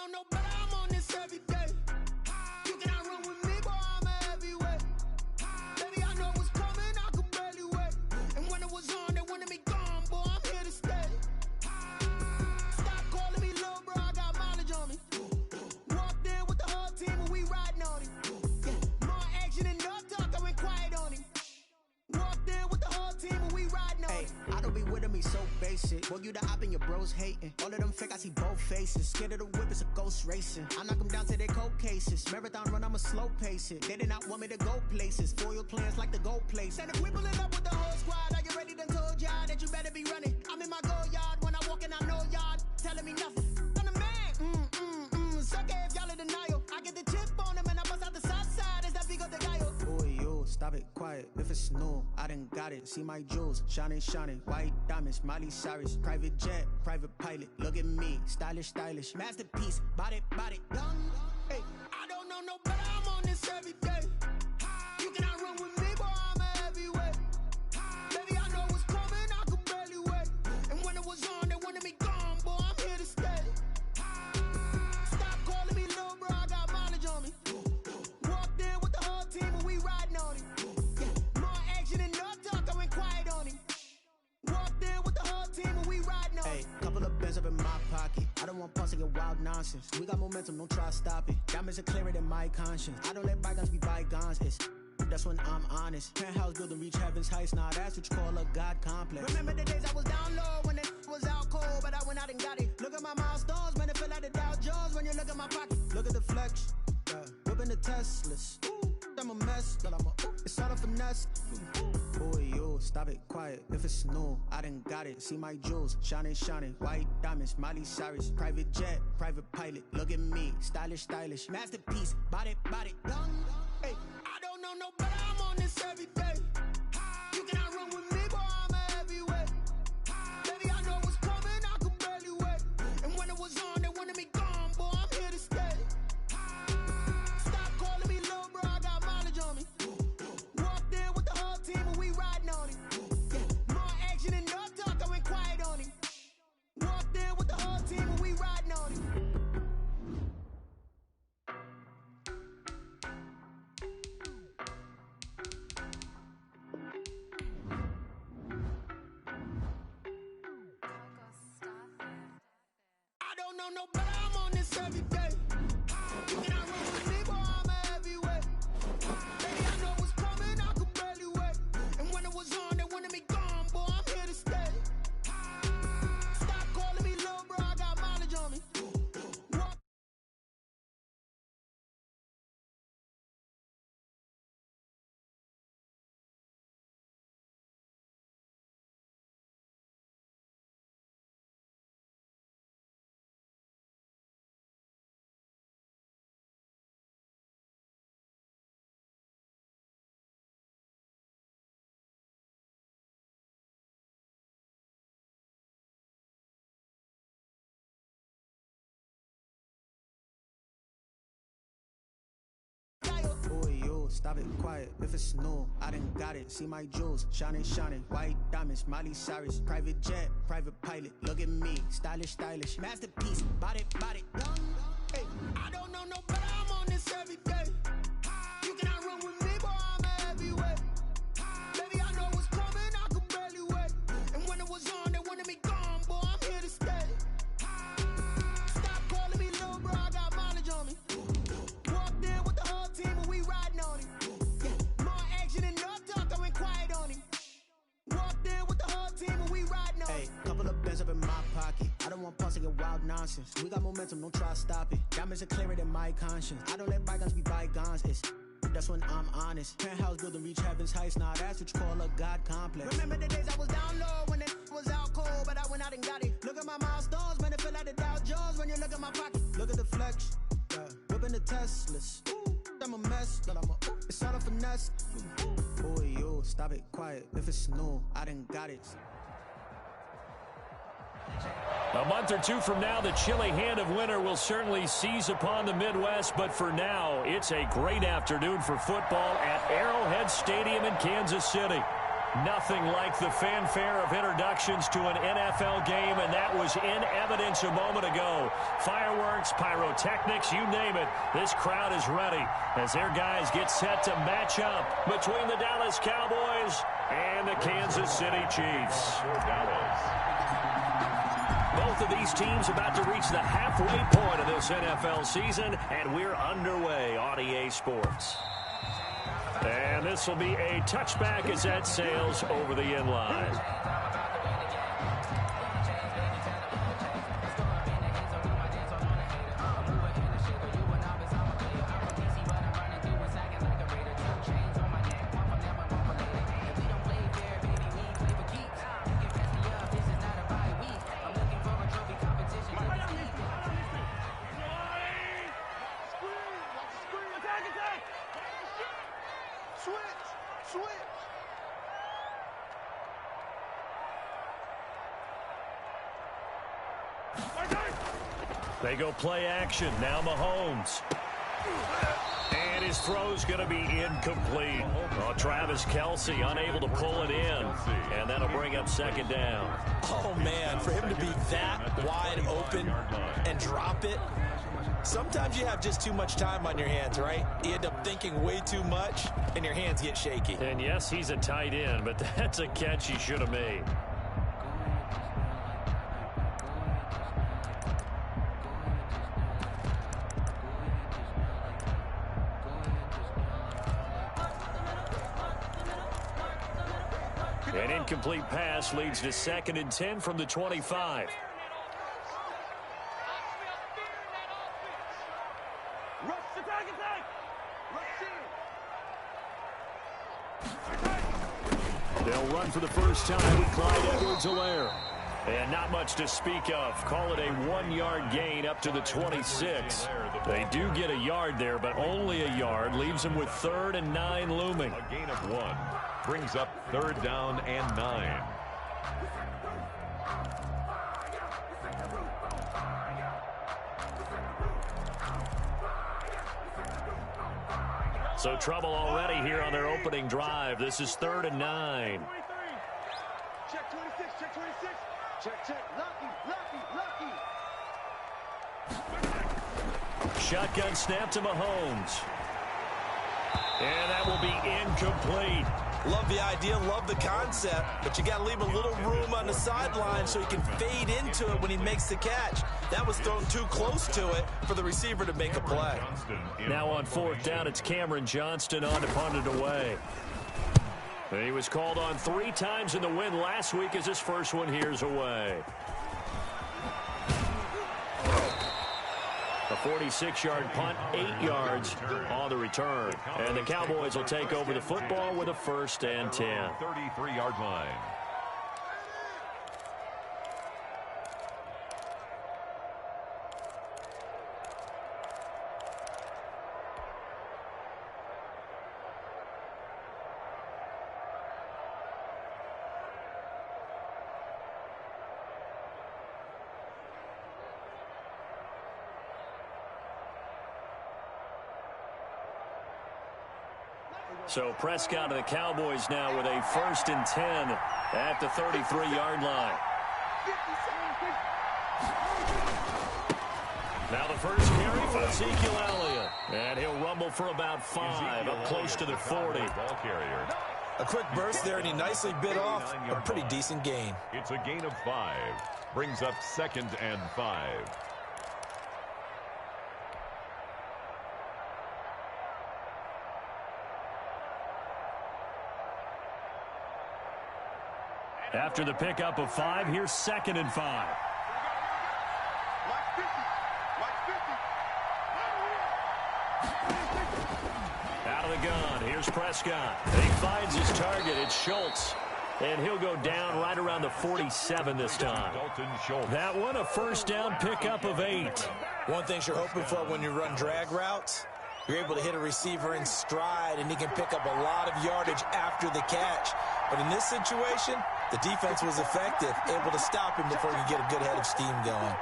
don't know, but I'm on this every day. You cannot run with me, boy, I'm a heavyweight. Baby, I know what's coming, I could barely wait. And when it was on, they wanted me gone, boy, I'm here to stay. Stop calling me little bro, I got mileage on me. Walked in with the whole team and we riding on him. More action and no talk, I went quiet on him. Walked in with the whole team and we riding on him. I don't be with him, he's so basic. Boy, you the op and your bros hating. All of them fake, I see both faces. Scared of the whip, it's a ghost racing. I knock them down to their cold cases. Marathon run, I'ma slow pace it. They did not want me to go places. Foil plans like the gold place. And if we pulling up with the whole squad, are you ready? Done told y'all that you better be running. I'm in my go yard when I walk in, I know y'all telling me nothing. I'm the man. Suck it if y'all in denial. I get the chip on them and I bust out the south side. It's that big of the guy. Boy, yo, stop it, quiet. If it's new, I done got it. See my jewels, shining, shining. White diamonds, Miley Cyrus. Private jet, private pilot. Look at me, stylish, stylish. Masterpiece, body, young. Hey, I don't know, no, but I'm on this every day. You cannot run with me, boy, I'm a heavyweight. Baby, I know what's coming, I could barely wait. And when it was on, they wanted me gone, boy, I'm here to stay. Stop calling me little bro, I got mileage on me. Walked in with the whole team and we riding on him. More action and no talk, I went quiet on him. Walked in with the whole team and we riding on him. Hey, couple of bands up in my pocket. I don't want pulse to get wild nonsense. We got momentum, don't try to stop it. Diamonds are clearer than my conscience. I don't let bygones be bygones. That's when I'm honest. Penthouse building, reach heaven's heights. Nah, that's what you call a God complex. Remember the days I was down low when it was out cold, but I went out and got it. Look at my milestones, man, it feel like the Dow Jones when you look at my pocket. Look at the flex, whipping the Teslas. Ooh, I'm a mess, but it's all a finesse. Boy, yo, stop it, quiet. If it's new, I done got it. See my jewels, shining, shining. White diamonds, Miley Cyrus. Private jet, private pilot. Look at me, stylish, stylish. Masterpiece, body, young. Hey, I don't know, no, but I'm on this every day. You cannot run with me, boy, I'm a heavyweight. Baby, I know what's coming, I could barely wait. And when it was on, they wanted me gone, boy, I'm here to stay. Stop calling me little bro, I got mileage on me. Walked in with the whole team and we riding on him. More action and no talk, I went quiet on him. Walked in with the whole team and we riding on him. I don't know, no, but I'm on this every day. You cannot run with me, boy, I'm a heavyweight. Baby, I know what's coming, I could barely wait. And when it was on, they wanted me gone, boy, I'm here to stay. Stop calling me little bro, I got mileage on me. Boy, yo, stop it, quiet. If it's new, I done got it. See my jewels, shining, shining. White diamonds, Miley Cyrus. Private jet, private pilot. Look at me, stylish, stylish. Masterpiece, body, young. Hey, I don't know, no, but I'm on this every day. You cannot run with me, boy, I'm a heavyweight. Baby, I know what's coming, I could barely wait. And when it was on, they wanted me gone, boy, I'm here to stay. Stop calling me little bro, I got mileage on me. Walked in with the whole team and we riding on him. More action and no talk, I went quiet on him. Walked in with the whole team and we riding on him. Hey, couple of bands up in my pocket. I don't want pulse to get wild nonsense. We got momentum, don't try to stop it. Diamonds are clearer than my conscience. I don't let bygones be bygones. That's when I'm honest. Penthouse building, reach heaven's heights. Nah, that's what you call a God complex. Remember the days I was down low when it was out cold, but I went out and got it. Look at my milestones, man, it feel like the Dow Jones when you look at my pocket. Look at the flex, whipping the Teslas. Ooh, I'm a mess, but it's all a finesse. Boy, yo, stop it, quiet. If it's new, I done got it. A month or two from now, the chilly hand of winter will certainly seize upon the Midwest, but for now, it's a great afternoon for football at Arrowhead Stadium in Kansas City. Nothing like the fanfare of introductions to an NFL game, and that was in evidence a moment ago. Fireworks, pyrotechnics, you name it. This crowd is ready as their guys get set to match up between the Dallas Cowboys and the Kansas City Chiefs. Both of these teams about to reach the halfway point of this NFL season, and we're underway on EA Sports. And this will be a touchback as that sails over the end line. They go play action. Now Mahomes. And his throw's going to be incomplete. Oh, Travis Kelce unable to pull it in. And that'll bring up second down. Oh, man, for him to be that wide open and drop it. Sometimes you have just too much time on your hands, right? You end up thinking way too much, and your hands get shaky. And yes, he's a tight end, but that's a catch he should have made. An incomplete pass leads to 2nd and 10 from the 25. They'll run for the first time with Clyde Edwards-Helaire. And not much to speak of. Call it a 1-yard gain up to the 26. They do get a yard there, but only a yard. Leaves them with 3rd and 9 looming. A gain of 1. Brings up 3rd down and 9. So trouble already here on their opening drive. This is 3rd and 9. Check 26, check 26. Check. Lucky. Shotgun snap to Mahomes. And that will be incomplete. Love the idea, love the concept, but you got to leave a little room on the sideline so he can fade into it when he makes the catch. That was thrown too close to it for the receiver to make a play. Now on 4th down, it's Cameron Johnston on to punt it away. And he was called on 3 times in the win last week as his first one here's away. A 46-yard punt, 8 yards on the return. And the Cowboys will take over the football with a 1st and 10. 33-yard line. So Prescott and the Cowboys now with a 1st and 10 at the 33-yard line. Now the first carry for Ezekiel Elliott. And he'll rumble for about 5 up close to the 40. Ball carrier. A quick burst there, and he nicely bit off a pretty decent gain. It's a gain of 5. Brings up 2nd and 5. After the pickup of 5, here's 2nd and 5. Out of the gun, here's Prescott. He finds his target, it's Schultz. And he'll go down right around the 47 this time. That one, a 1st down pickup of 8. One thing you're hoping for when you run drag routes, you're able to hit a receiver in stride, and he can pick up a lot of yardage after the catch. But in this situation, the defense was effective, able to stop him before he could get a good head of steam going.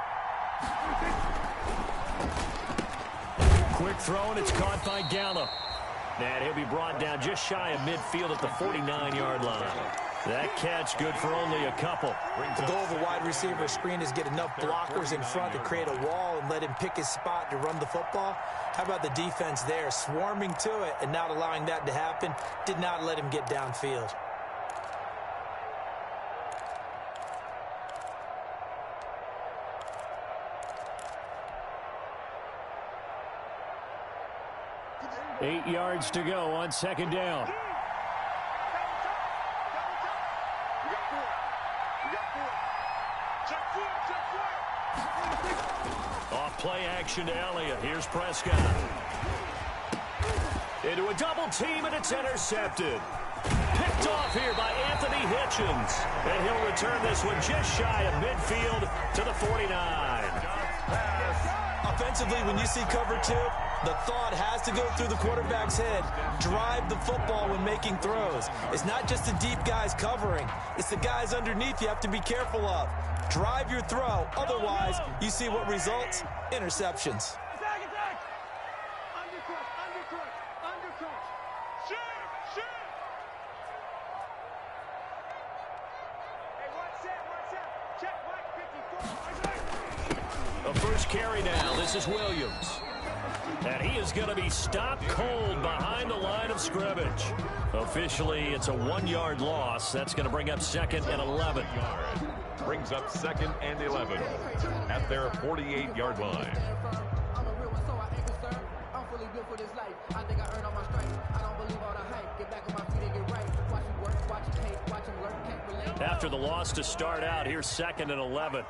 Quick throw, and it's caught by Gallup. And he'll be brought down just shy of midfield at the 49-yard line. That catch good for only a couple. The goal of a wide receiver screen is get enough blockers in front to create a wall and let him pick his spot to run the football. How about the defense there, swarming to it and not allowing that to happen? Did not let him get downfield. Eight yards to go on second down. Off play action to Elliott. Here's Prescott. Into a double team, and it's intercepted. Picked off here by Anthony Hitchens. And he'll return this one just shy of midfield to the 49. Offensively, when you see cover two, the thought has to go through the quarterback's head. Drive the football when making throws. It's not just the deep guys covering. It's the guys underneath you have to be careful of. Drive your throw. Otherwise, you see what results? Interceptions. A first carry now. This is Williams. And he is going to be stopped cold behind the line of scrimmage. Officially, it's a 1-yard loss. That's going to bring up 2nd and 11. Brings up 2nd and 11 at their 48-yard line. After the loss to start out, here's 2nd and 11.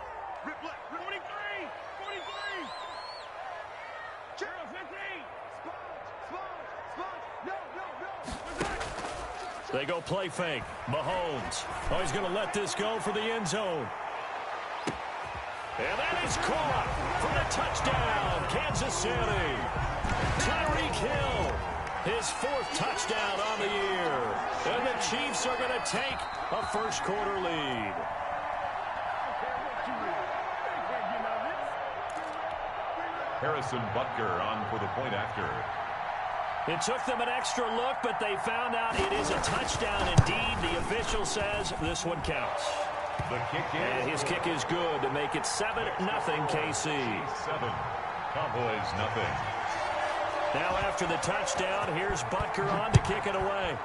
They go play fake. Mahomes. Oh, he's going to let this go for the end zone. And that is caught for the touchdown, Kansas City. Tyreek Hill, his 4th touchdown on the year. And the Chiefs are going to take a first-quarter lead. Harrison Butker on for the point after. It took them an extra look, but they found out it is a touchdown indeed. The official says this one counts. The kick is. And his kick is good to make it 7-0 KC. 7. Cowboys nothing. Now after the touchdown, here's Butker on to kick it away.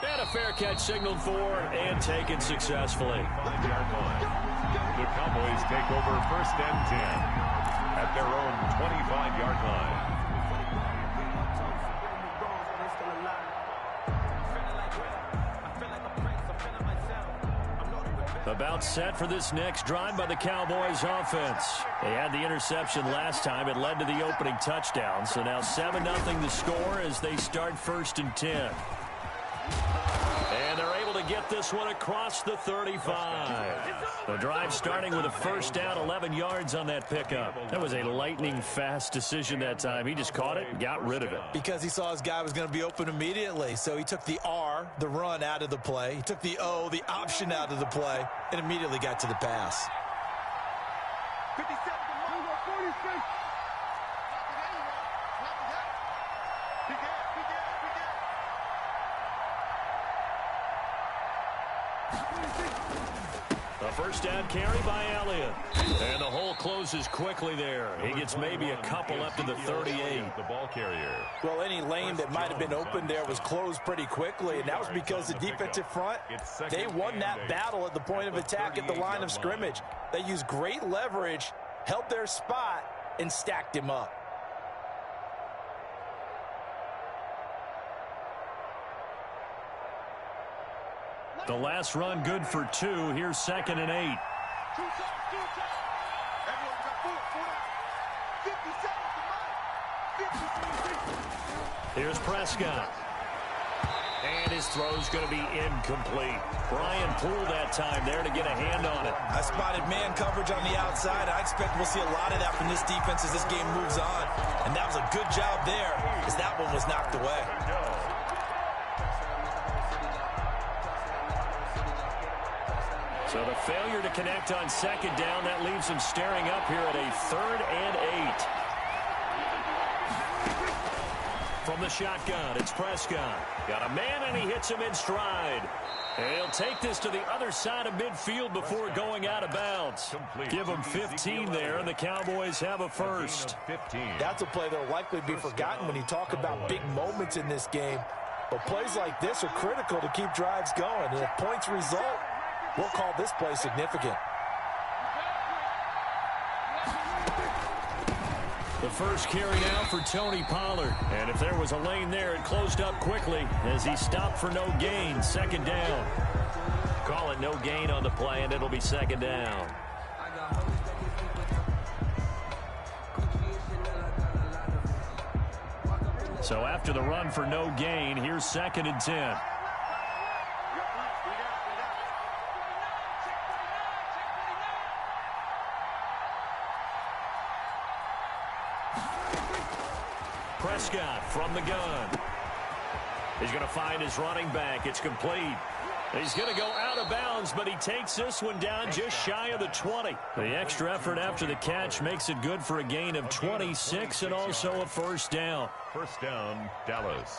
And a fair catch signaled for and taken successfully. 5-yard line. The Cowboys take over 1st and 10. At their own 25-yard line. About set for this next drive by the Cowboys offense. They had the interception last time. It led to the opening touchdown. So now 7-0 the score as they start 1st and 10. And they're able to get this one across the 35. The drive starting with a first down, 11 yards on that pickup. That was a lightning-fast decision that time. He just caught it and got rid of it. Because he saw his guy was going to be open immediately. So he took the R, the run, out of the play. He took the O, the option, out of the play, and immediately got to the pass. 57 46. A first down carry by Elliott. And the hole closes quickly there. He gets maybe a couple up to the 38. The ball carrier. Well, any lane that might have been open there was closed pretty quickly, and that was because the defensive front, they won that battle at the point of attack at the line of scrimmage. They used great leverage, held their spot, and stacked him up. The last run good for 2. Here's 2nd and 8. Here's Prescott. And his throw's going to be incomplete. Brian Poole that time there to get a hand on it. I spotted man coverage on the outside. I expect we'll see a lot of that from this defense as this game moves on. And that was a good job there as that one was knocked away. So the failure to connect on 2nd down, that leaves him staring up here at a 3rd and 8. From the shotgun, it's Prescott. Got a man, and he hits him in stride. And he'll take this to the other side of midfield before going out of bounds. Give him 15 there, and the Cowboys have a first. That's a play that will likely be forgotten when you talk about big moments in this game. But plays like this are critical to keep drives going. And if points result, we'll call this play significant. The first carry now for Tony Pollard. And if there was a lane there, it closed up quickly as he stopped for no gain. Second down. Call it no gain on the play, and it'll be second down. So after the run for no gain, here's 2nd and 10. Prescott from the gun. He's going to find his running back. It's complete. He's going to go out of bounds, but he takes this one down just shy of the 20. The extra effort after the catch makes it good for a gain of 26 and also a first down. First down, Dallas.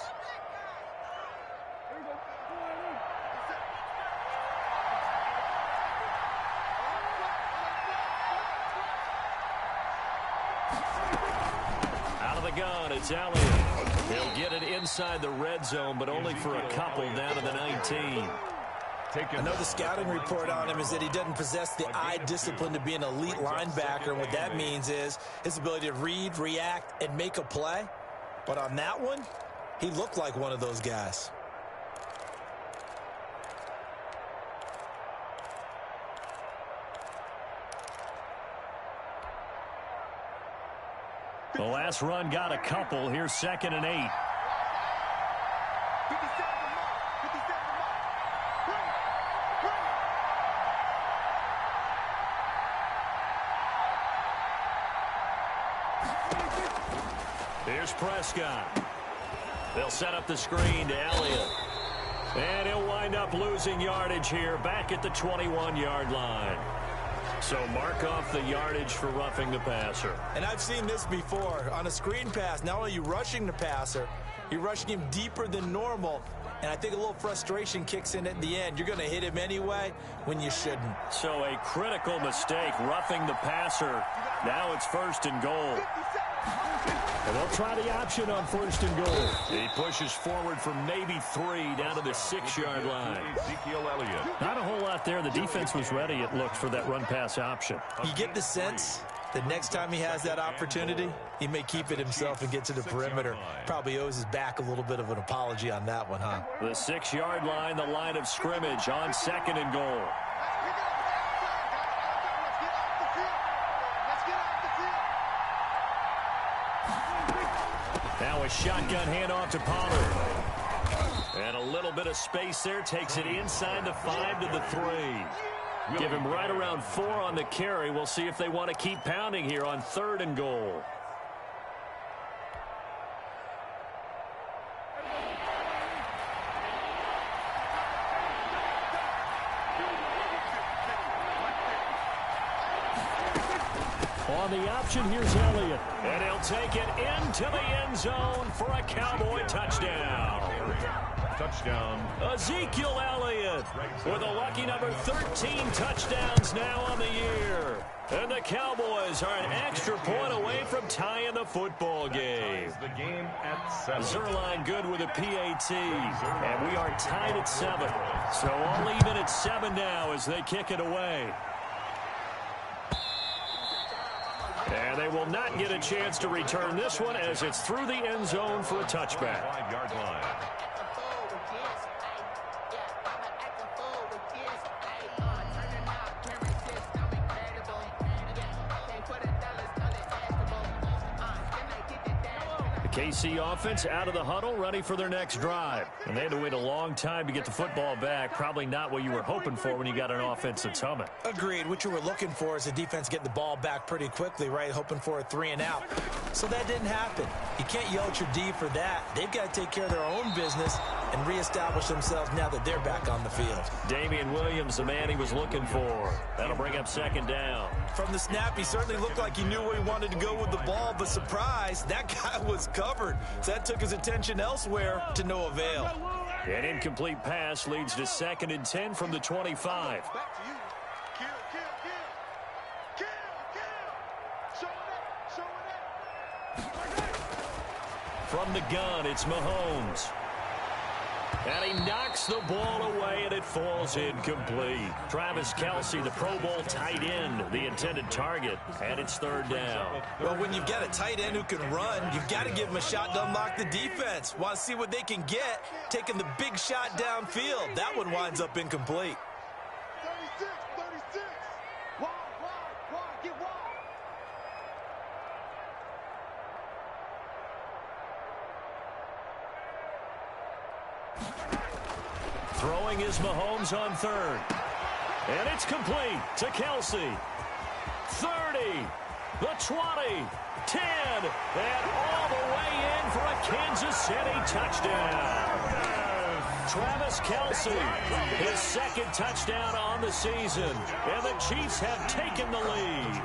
Out of the gun, it's Elliott. He'll get it inside the red zone, but only for a couple down to the 19. I know the scouting report on him is that he doesn't possess the eye discipline to be an elite linebacker. And what that means is his ability to read, react, and make a play. But on that one, he looked like one of those guys. The last run got a couple. Here's 2nd and 8. Here's Prescott. They'll set up the screen to Elliott. And he'll wind up losing yardage here back at the 21-yard line. So mark off the yardage for roughing the passer. And I've seen this before. On a screen pass, not only are you rushing the passer, you're rushing him deeper than normal. And I think a little frustration kicks in at the end. You're going to hit him anyway when you shouldn't. So a critical mistake, roughing the passer. Now it's 1st and goal. And they'll try the option on 1st and goal. He pushes forward for maybe 3 down to the 6-yard line. Not a whole lot there. The defense was ready, it looked, for that run-pass option. You get the sense that next time he has that opportunity, he may keep it himself and get to the perimeter. Probably owes his back a little bit of an apology on that one, huh? The 6-yard line, the line of scrimmage on 2nd and goal. Now a shotgun handoff to Pollard. And a little bit of space there. Takes it inside the 5 to the 3. Give him right around 4 on the carry. We'll see if they want to keep pounding here on 3rd and goal. On the option, here's Elliott. And he'll take it into the end zone for a Cowboy touchdown. Touchdown. Ezekiel Elliott with a lucky number 13 touchdowns now on the year. And the Cowboys are an extra point away from tying the football game. The game at 7. Zerline good with a PAT. And we are tied at 7. So all even at 7 now as they kick it away. And they will not get a chance to return this one as it's through the end zone for a touchback. 5-yard line. KC offense out of the huddle, ready for their next drive. And they had to wait a long time to get the football back. Probably not what you were hoping for when you got an offense that's humming. Agreed. What you were looking for is the defense getting the ball back pretty quickly, right? Hoping for a 3 and out. So that didn't happen. You can't yell at your D for that. They've got to take care of their own business and reestablish themselves now that they're back on the field. Damian Williams, the man he was looking for. That'll bring up 2nd down. From the snap, he certainly looked like he knew where he wanted to go with the ball, but surprise, that guy was covered. covered. So that took his attention elsewhere to no avail. An incomplete pass leads to 2nd and 10 from the 25. Back to you. Kill, kill, kill. Kill, kill. Show it up. From the gun, it's Mahomes. And he knocks the ball away, and it falls incomplete. Travis Kelce, the Pro Bowl tight end, the intended target, and it's 3rd down. Well, when you've got a tight end who can run, you've got to give him a shot to unlock the defense. Want to see what they can get, taking the big shot downfield. That one winds up incomplete. 36, 36. Wide, get wide. Throwing is Mahomes on 3rd. And it's complete to Kelce. 30, the 20, 10, and all the way in for a Kansas City touchdown. Travis Kelce, his 2nd touchdown on the season, and the Chiefs have taken the lead.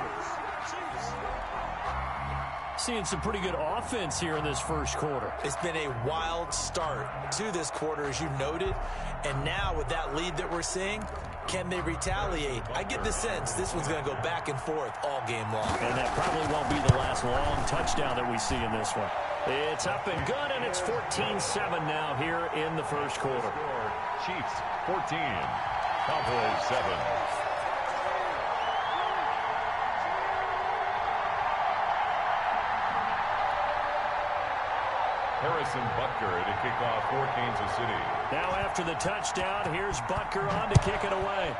Seeing some pretty good offense here in this first quarter. It's been a wild start to this quarter, as you noted. And now with that lead that we're seeing, can they retaliate? I get the sense this one's going to go back and forth all game long. And that probably won't be the last long touchdown that we see in this one. It's up and good, and it's 14-7 now here in the first quarter. Chiefs 14, Cowboys 7. Harrison Butker to kick off for Kansas City. Now after the touchdown, here's Butker on to kick it away.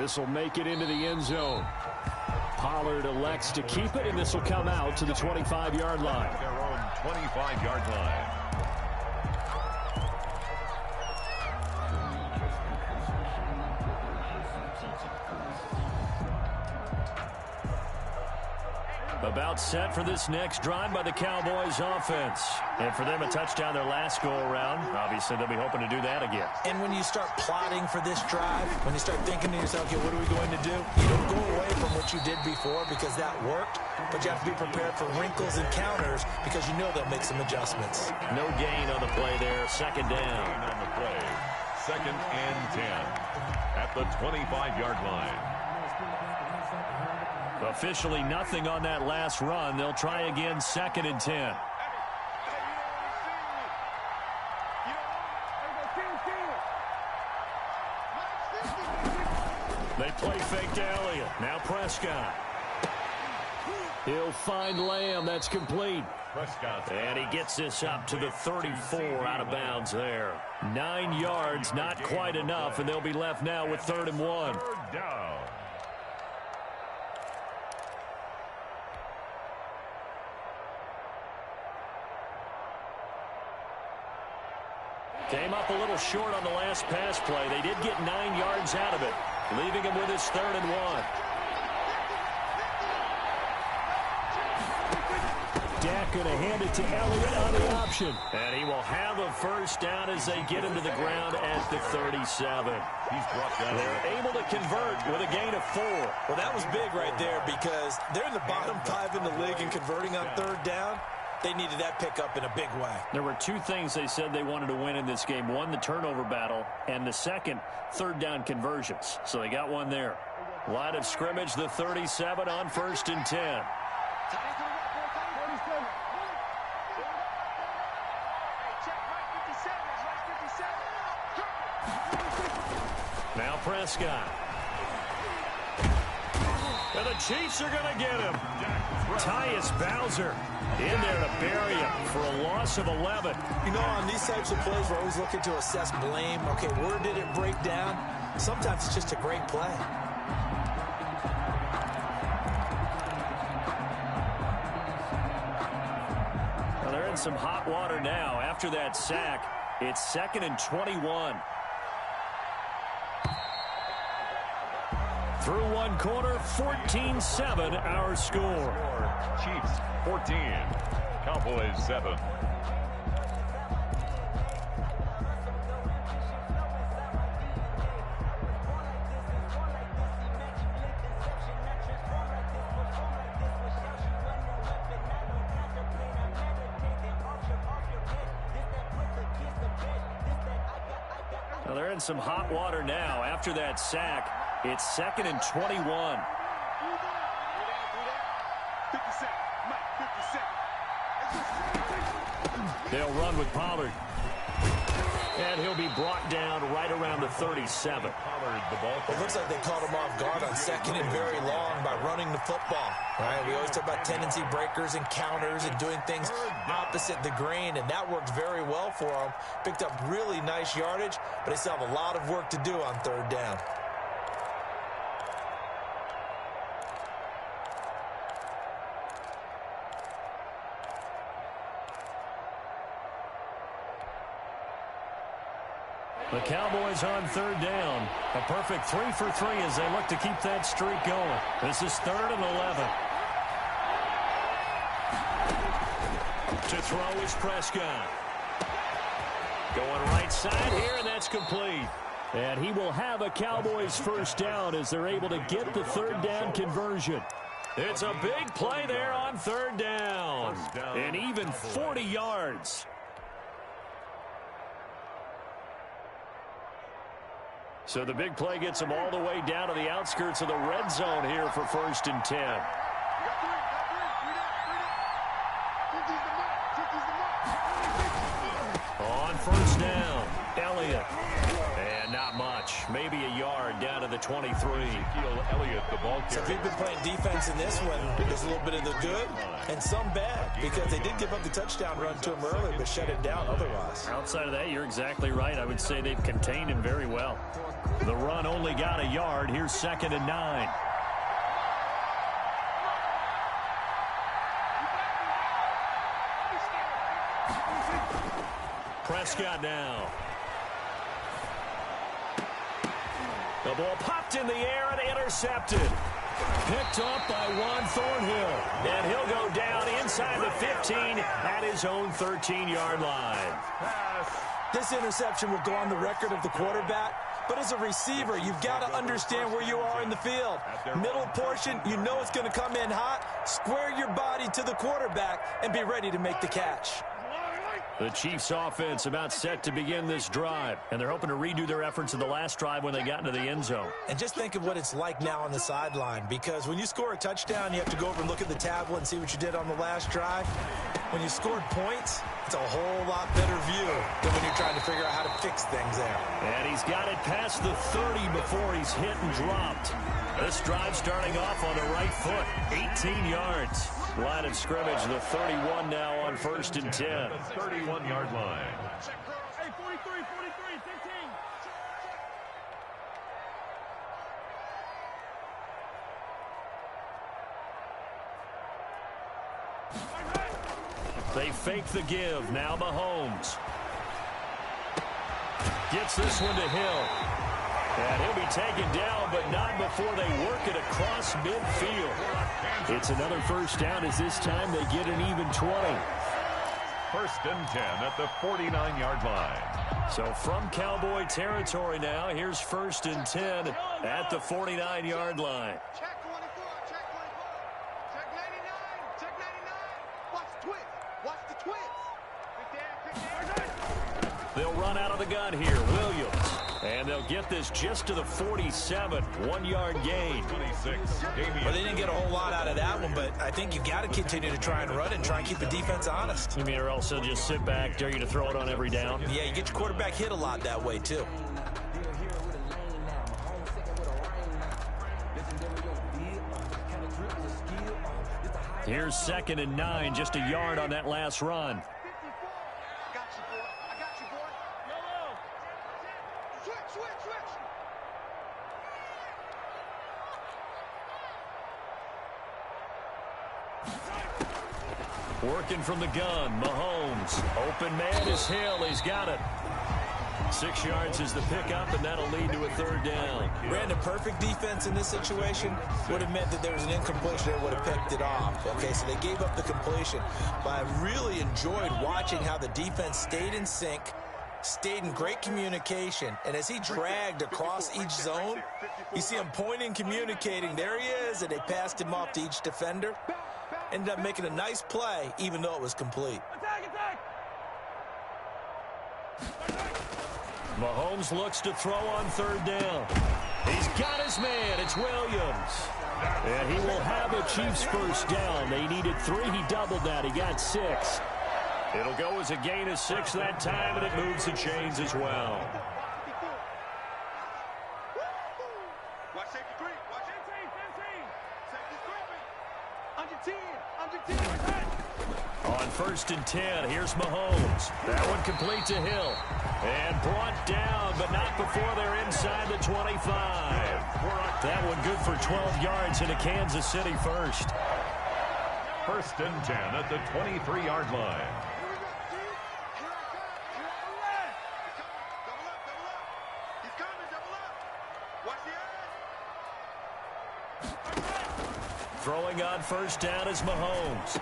This will make it into the end zone. Pollard elects to keep it, and this will come out to the 25-yard line. Their own 25-yard line. About set for this next drive by the Cowboys offense. And for them, a touchdown their last go-around. Obviously, they'll be hoping to do that again. And when you start plotting for this drive, when you start thinking to yourself, okay, what are we going to do? You don't go away from what you did before because that worked, but you have to be prepared for wrinkles and counters because you know they'll make some adjustments. No gain on the play there. 2nd down. On the play, 2nd and 10 at the 25-yard line. Officially nothing on that last run. They'll try again 2nd and 10. They play fake to Elliott. Now Prescott. He'll find Lamb. That's complete. Prescott. And he gets this up to the 34 out of bounds there. 9 yards, not quite enough, and they'll be left now with 3rd and 1. 3rd down. Came up a little short on the last pass play. They did get 9 yards out of it, leaving him with his 3rd and 1. Dak going to hand it to Elliott on the option. And he will have a first down as they get him to the ground at the 37. He's brought down. They're able to convert with a gain of 4. Well, that was big right there because they're in the bottom 5 in the league and converting on 3rd down. They needed that pickup in a big way. There were 2 things they said they wanted to win in this game. One, the turnover battle, and the second, 3rd down conversions. So they got one there. Line of scrimmage, the 37 on 1st and 10. Now Prescott. And the Chiefs are going to get him. Tyus Bowser in there to bury him for a loss of 11. You know, on these types of plays, we're always looking to assess blame. Okay, where did it break down? Sometimes it's just a great play. Well, they're in some hot water now. After that sack, it's 2nd and 21. Through one quarter, 14-7 our score. Chiefs 14, Cowboys 7. Well, they're in some hot water now. After that sack, it's 2nd and 21. They'll run with Pollard. And he'll be brought down right around the 37. It looks like they caught him off guard on 2nd and very long by running the football. Right? We always talk about tendency breakers and counters and doing things opposite the grain, and that worked very well for them. Picked up really nice yardage, but they still have a lot of work to do on 3rd down. The Cowboys on 3rd down. A perfect 3 for 3 as they look to keep that streak going. This is 3rd and 11. To throw is Prescott. Going right side here, and that's complete. And he will have a Cowboys 1st down as they're able to get the 3rd down conversion. It's a big play there on 3rd down. And even 40 yards. So the big play gets them all the way down to the outskirts of the red zone here for 1st and 10. On 1st down, Elliott. And not much. Maybe a yard down to the 23. Elliott, the ball carrier. So if you've been playing defense in this one, there's a little bit of the good and some bad, because they did give up the touchdown run to him earlier, but shut it down otherwise. Outside of that, you're exactly right. I would say they've contained him very well. The run only got a yard. Here's 2nd and 9. Prescott now. The ball popped in the air and intercepted. Picked up by Juan Thornhill. And he'll go down inside the 15 at his own 13-yard line. This interception will go on the record of the quarterback, but as a receiver, you've got to understand where you are in the field. Middle portion, you know it's going to come in hot. Square your body to the quarterback and be ready to make the catch. The Chiefs offense about set to begin this drive, and they're hoping to redo their efforts in the last drive when they got into the end zone. And just think of what it's like now on the sideline, because when you score a touchdown, you have to go over and look at the tablet and see what you did on the last drive. When you scored points, it's a whole lot better view than when you're trying to figure out how to fix things there. And he's got it past the 30 before he's hit and dropped. This drive starting off on the right foot, 18 yards. Line of scrimmage, the 31 now on 1st and 10. 31-yard line. Hey, 43, 15. They fake the give. Now Mahomes. Gets this one to Hill. And he'll be taken down, but not before they work it across midfield. It's another 1st down as this time they get an even 20. 1st and 10 at the 49-yard line. So from Cowboy territory now, here's 1st and 10 at the 49-yard line. Check 24, check 24. Check 99, check 99. Watch the twist. Watch the twist. Pick down. They'll run out of the gun here. Williams. And they'll get this just to the 47. 1-yard gain. 26. Well, they didn't get a whole lot out of that one, but I think you've got to continue to try and run and try and keep the defense honest. You mean, or else they'll just sit back, dare you to throw it on every down? Yeah, you get your quarterback hit a lot that way, too. Here's 2nd and 9, just a yard on that last run. I got you, boy. I got you, boy. Yellow. Switch. Working from the gun, Mahomes. Open man is Hill. He's got it. 6 yards is the pickup, and that'll lead to a 3rd down. Brandon, perfect defense in this situation would have meant that there was an incompletion that would have picked it off. Okay, so they gave up the completion. But I really enjoyed watching how the defense stayed in sync, stayed in great communication, and as he dragged across each zone, you see him pointing, communicating. There he is, and they passed him off to each defender. Ended up making a nice play, even though it was complete. Mahomes looks to throw on third down. He's got his man. It's Williams. And he will have a Chiefs first down. They needed 3. He doubled that. He got 6. It'll go as a gain of 6 that time, and it moves the chains as well. Watch safety creep. Watch 15. Safety creeping. Under 10. On 1st and 10, here's Mahomes. That one complete to Hill. And brought down, but not before they're inside the 25. That one good for 12 yards into Kansas City first. 1st and 10 at the 23-yard line. Throwing on 1st down is Mahomes.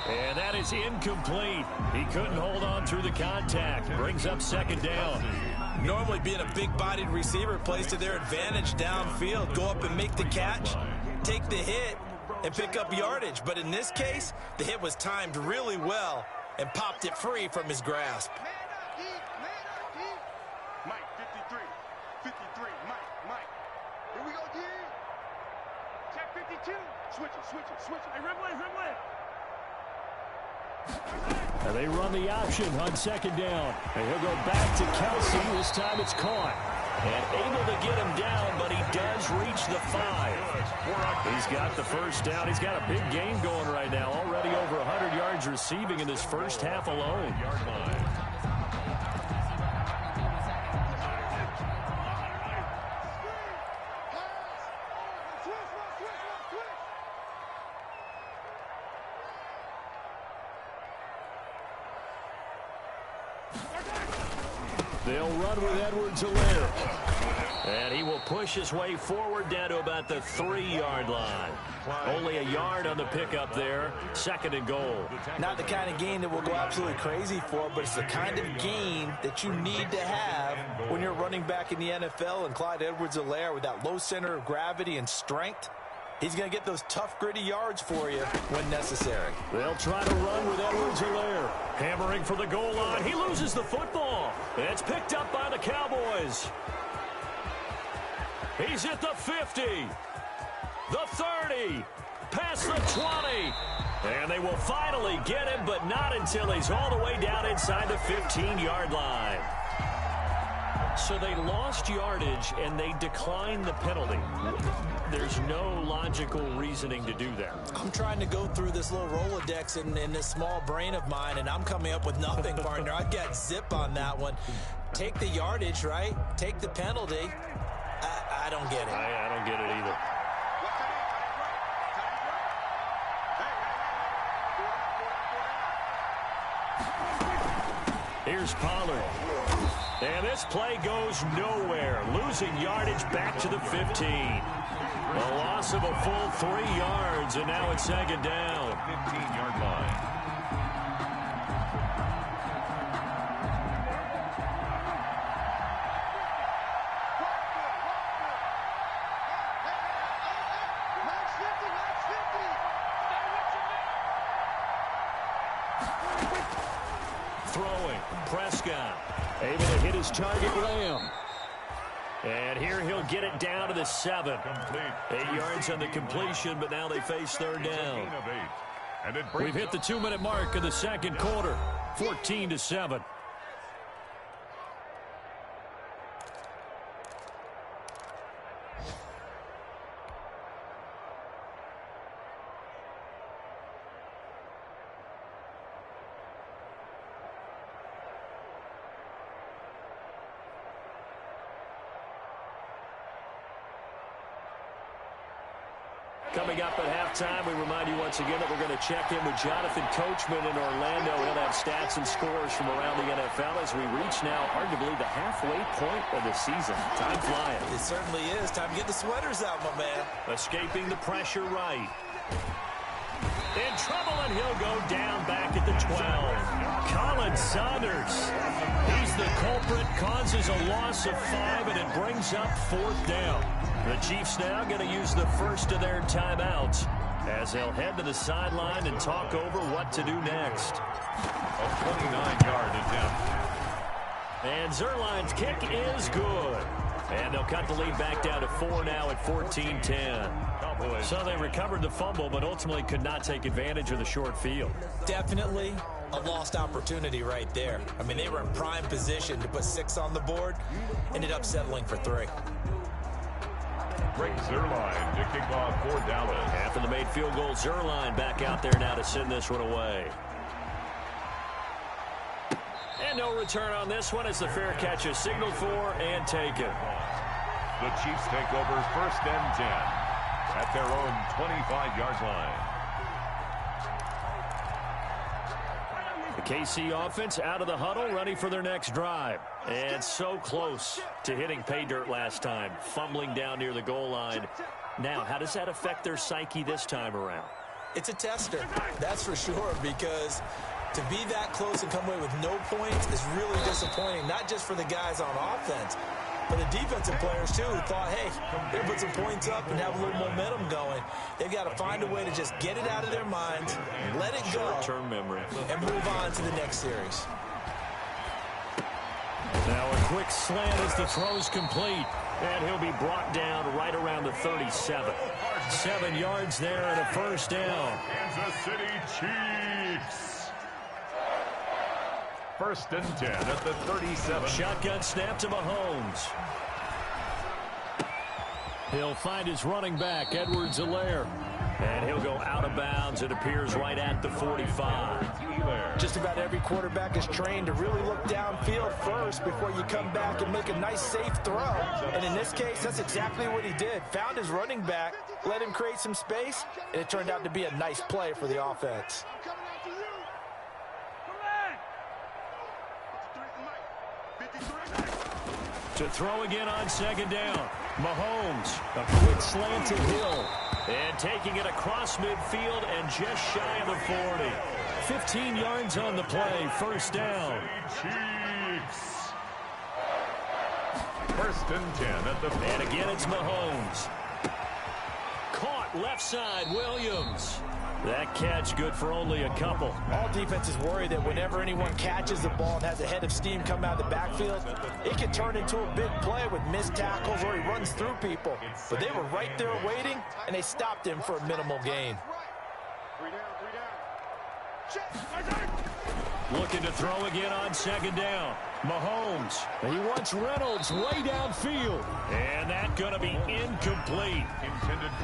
And that is incomplete. He couldn't hold on through the contact. Brings up 2nd down. Normally being a big-bodied receiver plays to their advantage downfield. Go up and make the catch, take the hit, and pick up yardage. But in this case, the hit was timed really well and popped it free from his grasp. Mike, 53. Mike. Here we go, D. Check 52. Switch it. Hey, Rimley. And they run the option on 2nd down. And he'll go back to Kelsey. This time it's caught. And able to get him down, but he does reach the 5. He's got the 1st down. He's got a big game going right now. Already over 100 yards receiving in this first half alone. They'll run with Yr2. And he will push his way forward down to about the 3-yard line. Only a yard on the pickup there. 2nd and goal. Not the kind of gain that we'll go absolutely crazy for, but it's the kind of gain that you need to have when you're running back in the NFL. And Clyde Edwards-Helaire, with that low center of gravity and strength, he's going to get those tough, gritty yards for you when necessary. They'll try to run with Edwards-Helaire. Hammering for the goal line. He loses the football. It's picked up by the Cowboys. He's at the 50. The 30. Past the 20. And they will finally get him, but not until he's all the way down inside the 15-yard line. So they lost yardage, and they declined the penalty. There's no logical reasoning to do that. I'm trying to go through this little Rolodex in this small brain of mine, and I'm coming up with nothing, partner. I got zip on that one. Take the yardage, right? Take the penalty. I don't get it. I don't get it either. Here's Pollard. And this play goes nowhere. Losing yardage back to the 15. A loss of a full 3 yards, and now it's 2nd down. 15-yard line. Throwing. Prescott. Able to hit his target, Lamb. And here he'll get it down to the 7. 8 yards on the completion, but now they face 3rd down. We've hit the 2-minute mark of the 2nd quarter. 14-7. Coming up at halftime, we remind you once again that we're going to check in with Jonathan Coachman in Orlando. He'll have stats and scores from around the NFL as we reach now arguably the halfway point of the season. Time flying. It certainly is. Time to get the sweaters out, my man. Escaping the pressure right. In trouble, and he'll go down back at the 12. Colin Saunders. He's the culprit, causes a loss of 5, and it brings up 4th down. The Chiefs now going to use the first of their timeouts as they'll head to the sideline and talk over what to do next. A 29-yard attempt. And Zerline's kick is good. And they'll cut the lead back down to 4 now at 14-10. So they recovered the fumble, but ultimately could not take advantage of the short field. Definitely a lost opportunity right there. I mean, they were in prime position to put 6 on the board. Ended up settling for 3. Greg Zerline to kick off for Dallas. After the made field goal, Zerline back out there now to send this one away. And no return on this one as the fair catch is signaled for and taken. The Chiefs take over 1st and 10 at their own 25-yard line. The KC offense out of the huddle, ready for their next drive. And so close to hitting pay dirt last time, fumbling down near the goal line. Now, how does that affect their psyche this time around? It's a tester, that's for sure, because to be that close and come away with no points is really disappointing, not just for the guys on offense, but the defensive players, too, who thought, hey, they're going to put some points up and have a little momentum going. They've got to find a way to just get it out of their minds, let it go, short-term memory, and move on to the next series. Now a quick slant as the throw's complete, and he'll be brought down right around the 37. 7 yards there and a first down. Kansas City Chiefs. 1st and 10 at the 37. Shotgun snap to Mahomes. He'll find his running back, Yr2. And he'll go out of bounds. It appears right at the 45. Just about every quarterback is trained to really look downfield first before you come back and make a nice, safe throw. And in this case, that's exactly what he did. Found his running back, let him create some space, and it turned out to be a nice play for the offense. To throw again on 2nd down. Mahomes, a quick slant to Hill. And taking it across midfield and just shy of the 40. 15 yards on the play, first down. Chiefs. 1st and 10 at the... And again, it's Mahomes. Caught left side, Williams. That catch good for only a couple. All defenses worry that whenever anyone catches the ball and has a head of steam come out of the backfield, it can turn into a big play with missed tackles or he runs through people. But they were right there waiting, and they stopped him for a minimal gain. 3 down. Looking to throw again on 2nd down. Mahomes. He wants Reynolds way downfield. And that's going to be incomplete.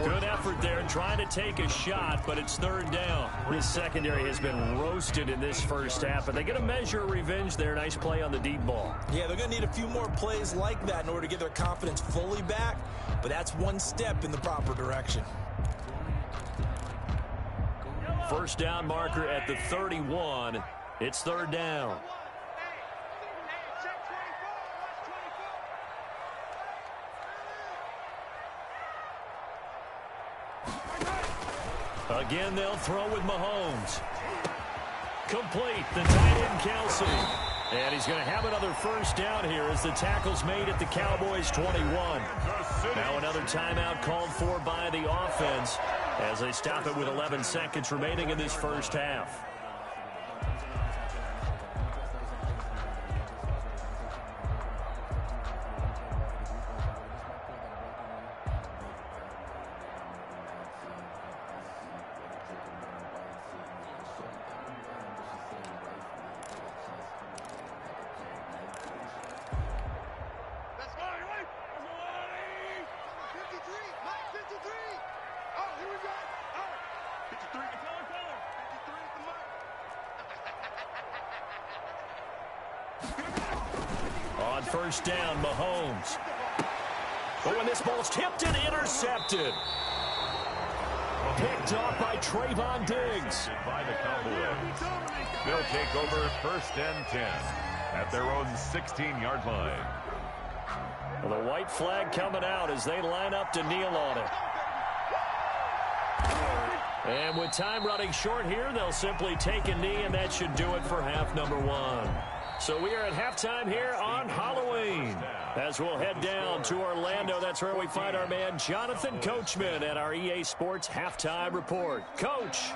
Good effort there trying to take a shot, but it's 3rd down. His secondary has been roasted in this first half, but they're going to measure revenge there. Nice play on the deep ball. Yeah, they're going to need a few more plays like that in order to get their confidence fully back, but that's one step in the proper direction. First down marker at the 31. It's 3rd down. Again, they'll throw with Mahomes. Complete. The tight end, Kelsey. And he's going to have another first down here as the tackle's made at the Cowboys' 21. Now another timeout called for by the offense as they stop it with 11 seconds remaining in this first half. On first down, Mahomes. But when this ball's tipped and intercepted. Picked off by Trayvon Diggs. By the Cowboys. They'll take over 1st and 10 at their own 16-yard line. Well, the white flag coming out as they line up to kneel on it. And with time running short here, they'll simply take a knee, and that should do it for half number 1. So we are at halftime here on Halloween. As we'll head down to Orlando, that's where we find our man Jonathan Coachman at our EA Sports Halftime Report. Coach.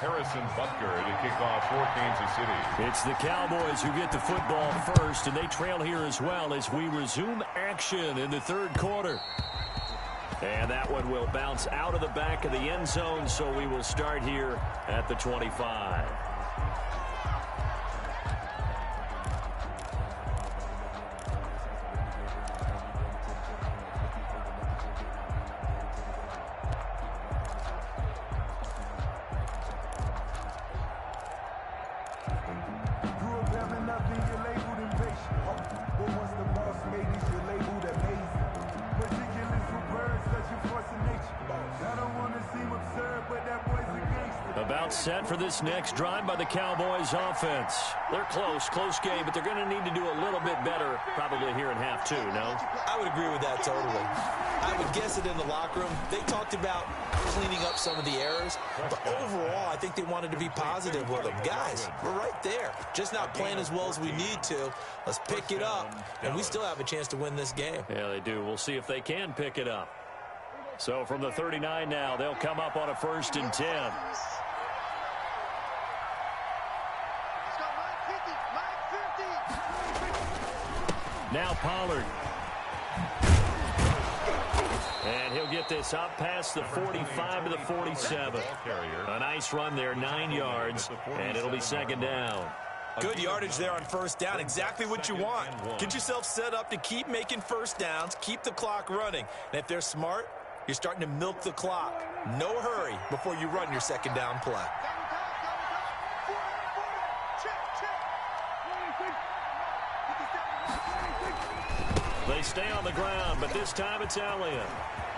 Harrison Butker to kick off for Kansas City. It's the Cowboys who get the football first, and they trail here as well as we resume action in the third quarter. And that one will bounce out of the back of the end zone, so we will start here at the 25. About set for this next drive by the Cowboys offense. They're close game, but they're going to need to do a little bit better probably here in half two, no? I would agree with that totally. I would guess it in the locker room. They talked about cleaning up some of the errors, but overall, I think they wanted to be positive with them. Guys, we're right there. Just not playing as well as we need to. Let's pick it up, and we still have a chance to win this game. Yeah, they do. We'll see if they can pick it up. So from the 39 now, they'll come up on a 1st and 10. Now Pollard. And he'll get this up past the 45 to the 47. A nice run there, 9 yards, and it'll be 2nd down. Good yardage there on 1st down, exactly what you want. Get yourself set up to keep making 1st downs, keep the clock running. And if they're smart, you're starting to milk the clock. No hurry before you run your 2nd down play. They stay on the ground, but this time it's Elliott.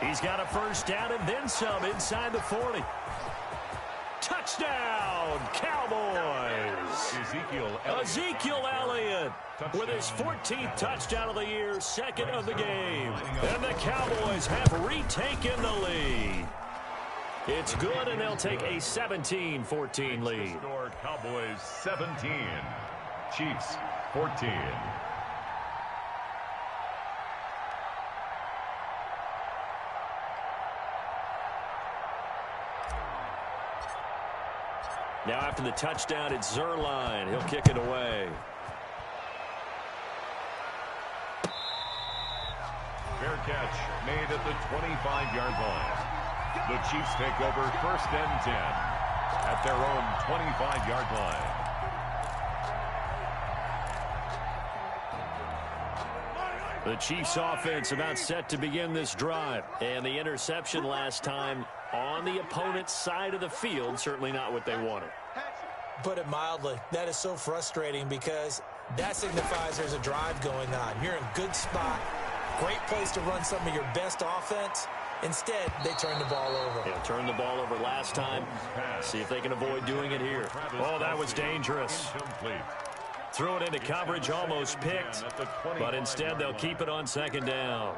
He's got a 1st down and then some inside the 40. Touchdown, Cowboys! Ezekiel Elliott with his 14th touchdown of the year, 2nd of the game. And the Cowboys have retaken the lead. It's good, and they'll take a 17-14 lead. Cowboys 17, Chiefs 14. Now after the touchdown, it's Zerline. He'll kick it away. Fair catch made at the 25-yard line. The Chiefs take over 1st and 10 at their own 25-yard line. The Chiefs offense about set to begin this drive. And the interception last time on the opponent's side of the field, certainly not what they wanted. Put it mildly, that is so frustrating because that signifies there's a drive going on. You're in a good spot, great place to run some of your best offense. Instead, they turn the ball over. Yeah, turned the ball over last time. See if they can avoid doing it here. Oh, that was dangerous. Threw it into coverage, almost picked, but instead they'll keep it on 2nd down.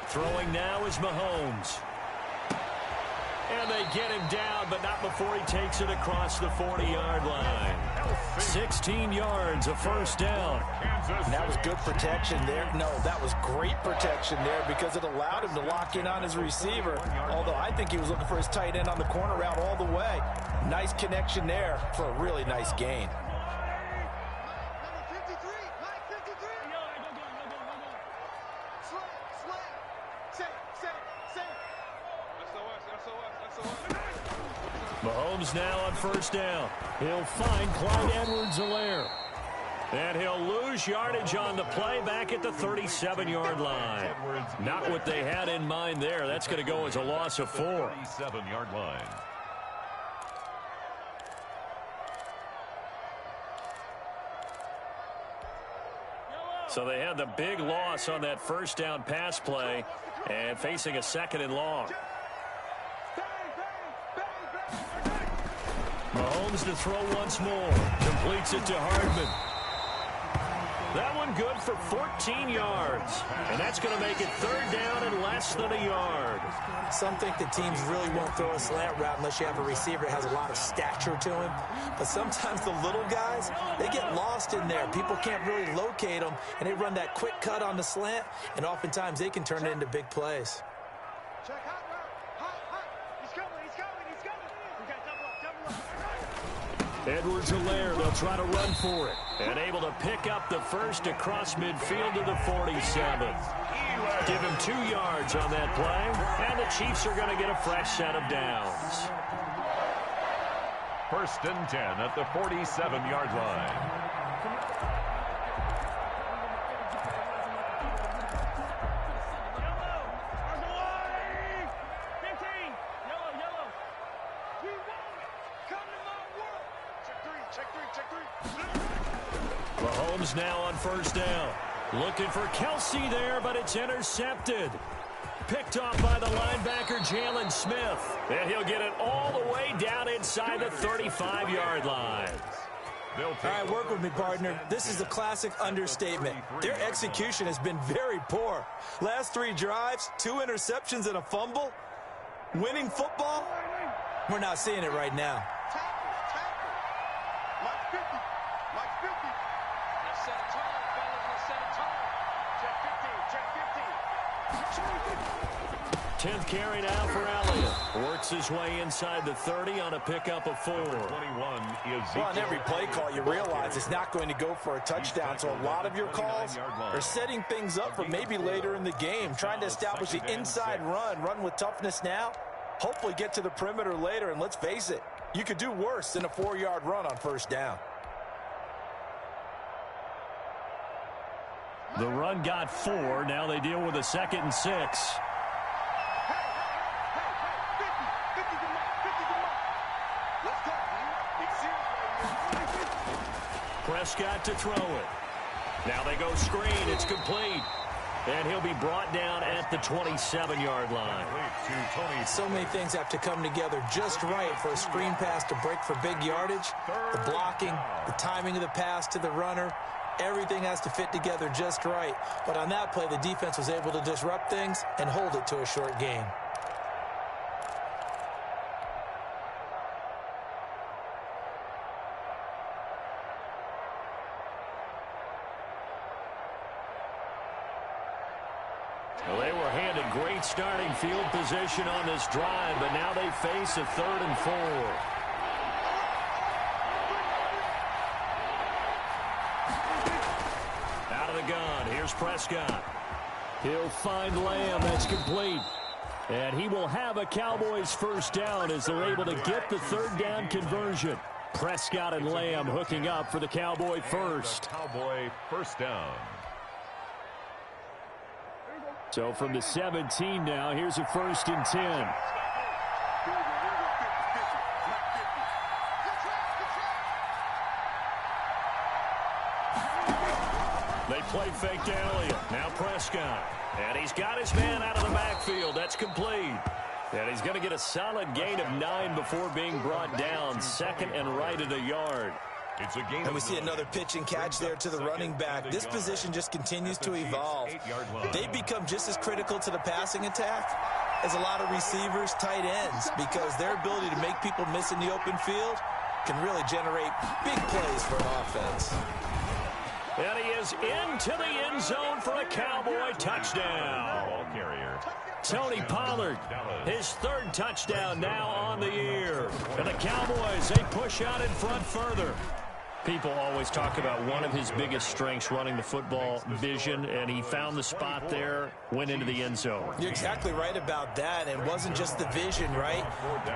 Throwing now is Mahomes. And they get him down, but not before he takes it across the 40-yard line. 16 yards, a 1st down. And that was good protection there. No, that was great protection there because it allowed him to lock in on his receiver. Although I think he was looking for his tight end on the corner route all the way. Nice connection there for a really nice gain. Mahomes now on 1st down. He'll find Clyde Edwards-Helaire. And he'll lose yardage on the play back at the 37-yard line. Not what they had in mind there. That's going to go as a loss of 4. 37-yard line. So they had the big loss on that 1st down pass play and facing a 2nd and long. Mahomes to throw once more. Completes it to Hardman. That one good for 14 yards. And that's going to make it third down and less than a yard. Some think the teams really won't throw a slant route unless you have a receiver that has a lot of stature to him. But sometimes the little guys, they get lost in there. People can't really locate them, and they run that quick cut on the slant, and oftentimes they can turn it into big plays. Check hot route. Hot. He's coming. We got double up. Yr2, they'll try to run for it. And able to pick up the first across midfield to the 47. Give him 2 yards on that play. And the Chiefs are going to get a fresh set of downs. 1st and 10 at the 47-yard line. Mahomes now on 1st down. Looking for Kelsey there, but it's intercepted. Picked off by the linebacker, Jalen Smith. And he'll get it all the way down inside the 35-yard line. All right, work with me, partner. This is a classic understatement. Their execution has been very poor. Last 3 drives, 2 interceptions and a fumble. Winning football? We're not seeing it right now. Mike 50. Let's set a time, fellas. Let's set a time. Check 15. 10th carry now for Elliott. Works his way inside the 30 on a pickup of 4. 21 is Well, on every play call, you realize it's not going to go for a touchdown. So a lot of your calls are setting things up for maybe later in the game, trying to establish the inside run with toughness now. Hopefully get to the perimeter later, and let's face it, you could do worse than a 4-yard run on 1st down. The run got 4. Now they deal with a 2nd and 6. Prescott to throw it. Now they go screen. It's complete. And he'll be brought down at the 27-yard line. So many things have to come together just right for a screen pass to break for big yardage. The blocking, the timing of the pass to the runner, everything has to fit together just right. But on that play, the defense was able to disrupt things and hold it to a short gain. Well, they were handed great starting field position on this drive, but now they face a 3rd and 4. Out of the gun, here's Prescott. He'll find Lamb, that's complete. And he will have a Cowboys 1st down as they're able to get the 3rd down conversion. Prescott and Lamb hooking up for the Cowboy 1st. Cowboy 1st down. So from the 17 now, here's a 1st and 10. They play fake to Elliott. Now Prescott. And he's got his man out of the backfield. That's complete. And he's going to get a solid gain of 9 before being brought down. 2nd and right at a yard. And we see another pitch and catch there to the running back. This position just continues to evolve. They've become just as critical to the passing attack as a lot of receivers, tight ends, because their ability to make people miss in the open field can really generate big plays for an offense. And he is into the end zone for a Cowboy touchdown. Tony Pollard, his 3rd touchdown now on the year. And the Cowboys, they push out in front further. People always talk about one of his biggest strengths running the football, vision, and he found the spot there, went into the end zone. You're exactly right about that, and it wasn't just the vision, right?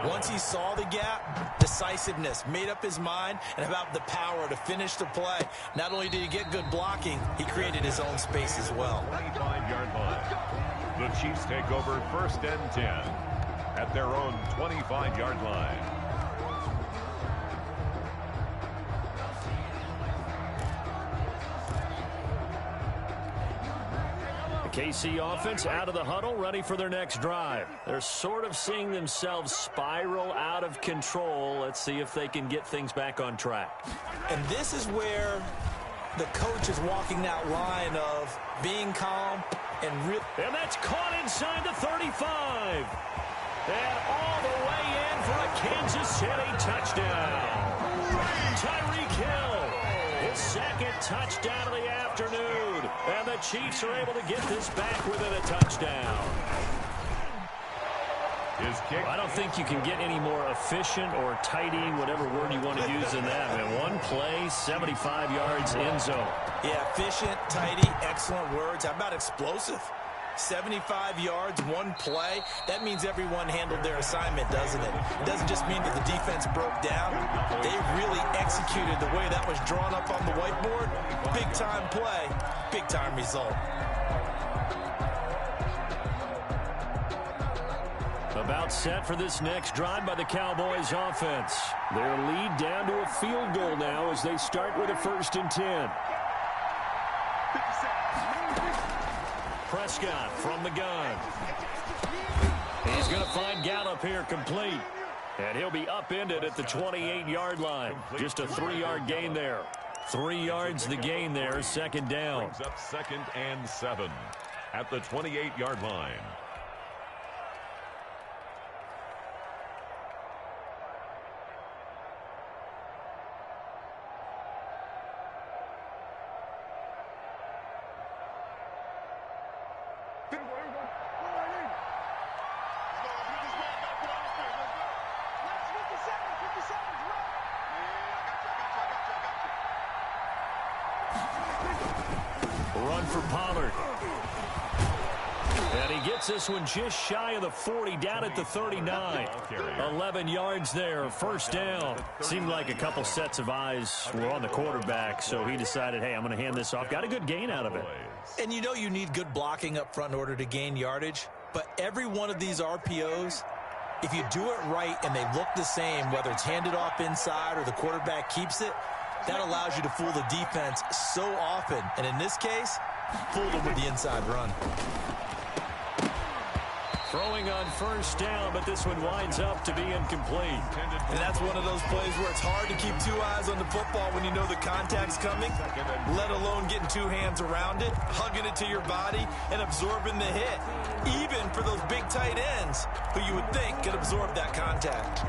Once he saw the gap, decisiveness, made up his mind, and about the power to finish the play. Not only did he get good blocking, he created his own space as well. 25-yard line. The Chiefs take over 1st and 10 at their own 25-yard line. KC offense out of the huddle, ready for their next drive. They're sort of seeing themselves spiral out of control. Let's see if they can get things back on track. And this is where the coach is walking that line of being calm and real. And that's caught inside the 35. And all the way in for a Kansas City touchdown. Tyreek Hill, his second touchdown of the afternoon. And the Chiefs are able to get this back within a touchdown. I don't think you can get any more efficient or tidy, whatever word you want to use in that. Man, one play, 75 yards, end zone. Yeah, efficient, tidy, excellent words. How about explosive? 75 yards, one play. That means everyone handled their assignment, doesn't it? It doesn't just mean that the defense broke down. They really executed the way that was drawn up on the whiteboard. Big-time play, big-time result. About set for this next drive by the Cowboys offense. Their lead down to a field goal now as they start with a 1st and 10. Prescott from the gun. He's going to find Gallup here complete. And he'll be upended at the 28-yard line. Just a 3-yard gain there. 3 yards the gain there, 2nd down. Brings up 2nd and 7 at the 28-yard line. Run for Pollard. And he gets this one just shy of the 40, down at the 39. 11 yards there, 1st down. Seemed like a couple sets of eyes were on the quarterback, so he decided, hey, I'm going to hand this off. Got a good gain out of it. And you know you need good blocking up front in order to gain yardage, but every one of these RPOs, if you do it right and they look the same, whether it's handed off inside or the quarterback keeps it, that allows you to fool the defense so often. And in this case, fooled them with the inside run. Throwing on 1st down, but this one winds up to be incomplete. And that's one of those plays where it's hard to keep 2 eyes on the football when you know the contact's coming, let alone getting 2 hands around it, hugging it to your body, and absorbing the hit. Even for those big tight ends who you would think could absorb that contact.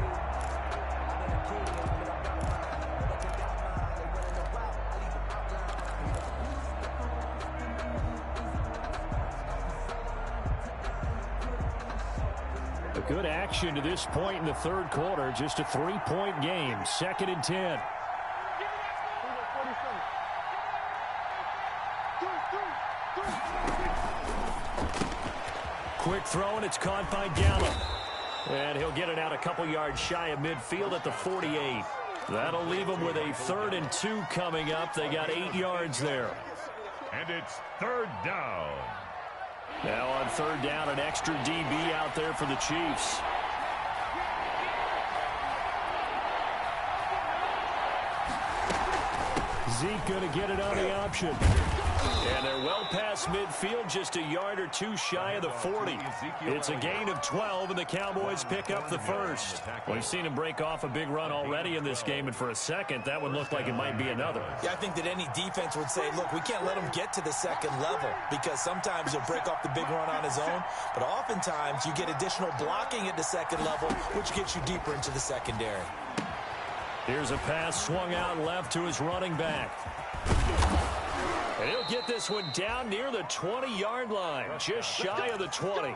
Good action to this point in the 3rd quarter. Just a 3-point game. 2nd and 10. Quick throw, and it's caught by Gallup. And he'll get it out a couple yards shy of midfield at the 48. That'll leave them with a 3rd and 2 coming up. They got 8 yards there. And it's 3rd down. Now on 3rd down, an extra DB out there for the Chiefs. Zeke going to get it on the option. And they're well past midfield, just a yard or 2 shy of the 40. It's a gain of 12, and the Cowboys pick up the 1st. We've seen him break off a big run already in this game, and for a second, that one looked like it might be another. Yeah, I think that any defense would say, look, we can't let him get to the 2nd level, because sometimes he'll break off the big run on his own, but oftentimes you get additional blocking at the 2nd level, which gets you deeper into the secondary. Here's a pass swung out left to his running back. And he'll get this one down near the 20-yard line, just shy of the 20.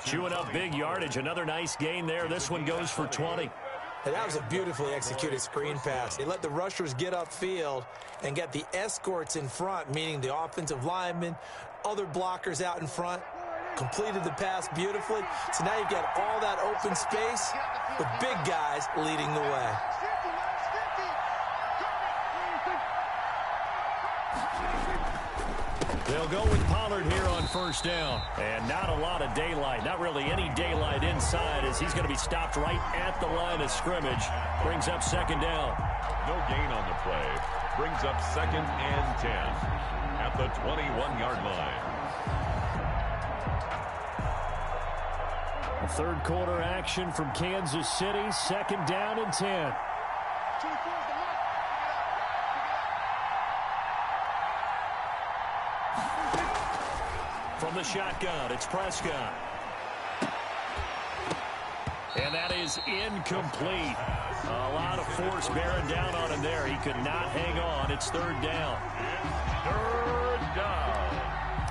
Chewing up big yardage, another nice gain there. This one goes for 20. And that was a beautifully executed screen pass. They let the rushers get upfield and get the escorts in front, meaning the offensive linemen, other blockers out in front. Completed the pass beautifully. So now you've got all that open space with big guys leading the way. They'll go with Pollard here on 1st down. And not a lot of daylight, not really any daylight inside, as he's going to be stopped right at the line of scrimmage. Brings up 2nd down. No gain on the play. Brings up 2nd and 10 at the 21-yard line. A 3rd quarter action from Kansas City. 2nd down and 10. From the shotgun, it's Prescott. And that is incomplete. A lot of force bearing down on him there. He could not hang on. It's third down. Third down.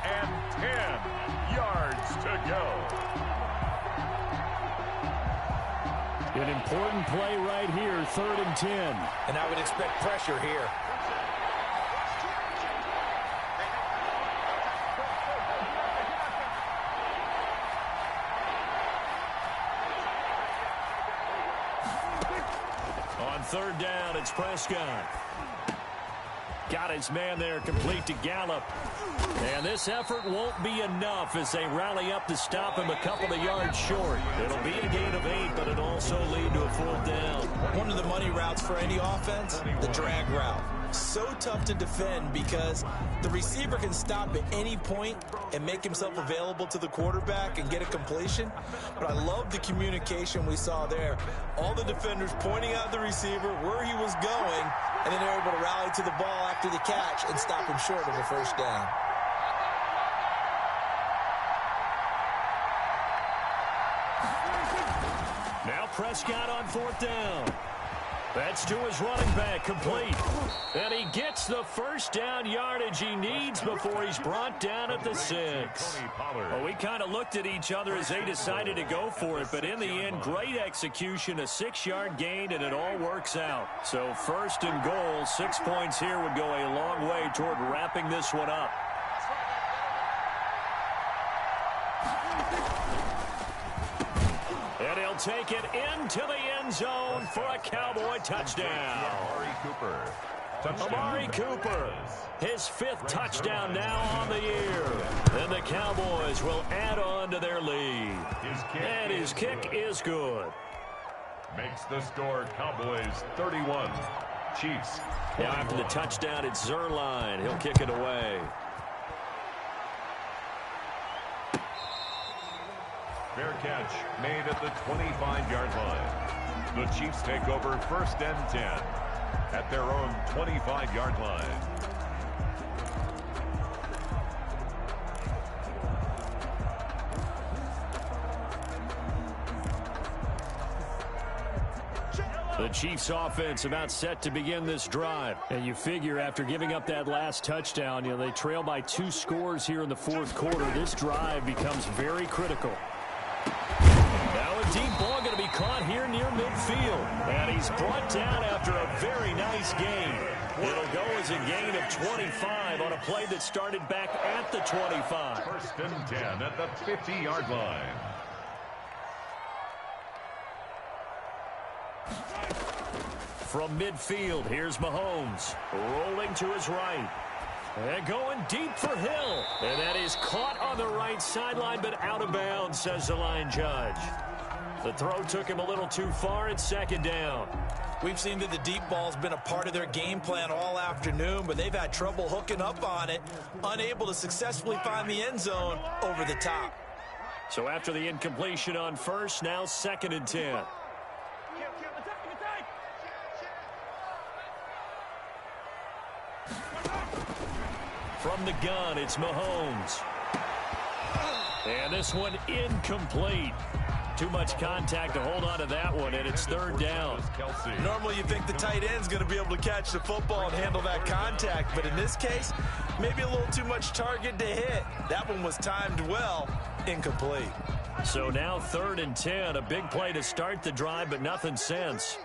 And 10 yards to go. An important play right here, 3rd and 10. And I would expect pressure here. On 3rd down, it's Prescott. Got his man there, complete to Gallup. And this effort won't be enough as they rally up to stop him a couple of yards short. It'll be a gain of 8, but it'll also lead to a 4th down. One of the money routes for any offense, the drag route. So tough to defend because the receiver can stop at any point and make himself available to the quarterback and get a completion. But I love the communication we saw there. All the defenders pointing out the receiver, where he was going, and then they're able to rally to the ball after the catch and stop him short of a 1st down. Now Prescott on 4th down. That's to his running back, complete. And he gets the 1st down yardage he needs before he's brought down at the 6. Well, we kind of looked at each other as they decided to go for it, but in the end, great execution, a 6-yard gain, and it all works out. So 1st and goal, 6 points here would go a long way toward wrapping this one up. And he'll take it into the end zone for a Cowboy touchdown. Amari Cooper, his 5th touchdown now on the year. And the Cowboys will add on to their lead. And his kick is good. Makes the score Cowboys 31, Chiefs 21. Now after the touchdown, it's Zerline. He'll kick it away. Fair catch made at the 25-yard line. The Chiefs take over 1st and 10 at their own 25-yard line. The Chiefs offense about set to begin this drive. And you figure after giving up that last touchdown, they trail by 2 scores here in the 4th quarter. This drive becomes very critical. Now a deep ball going to be caught here near midfield. And he's brought down after a very nice gain. It'll go as a gain of 25 on a play that started back at the 25. 1st and 10 at the 50-yard line. From midfield, here's Mahomes. Rolling to his right. And going deep for Hill. And that is caught on the right sideline, but out of bounds, says the line judge. The throw took him a little too far. It's 2nd down. We've seen that the deep ball's been a part of their game plan all afternoon, but they've had trouble hooking up on it, unable to successfully find the end zone over the top. So after the incompletion on 1st, now 2nd and 10. From the gun, it's Mahomes. And this one incomplete. Too much contact to hold on to that one, and it's 3rd down. Normally you think the tight end's going to be able to catch the football and handle that contact, but in this case, maybe a little too much target to hit. That one was timed well, incomplete. So now 3rd and 10, a big play to start the drive, but nothing since.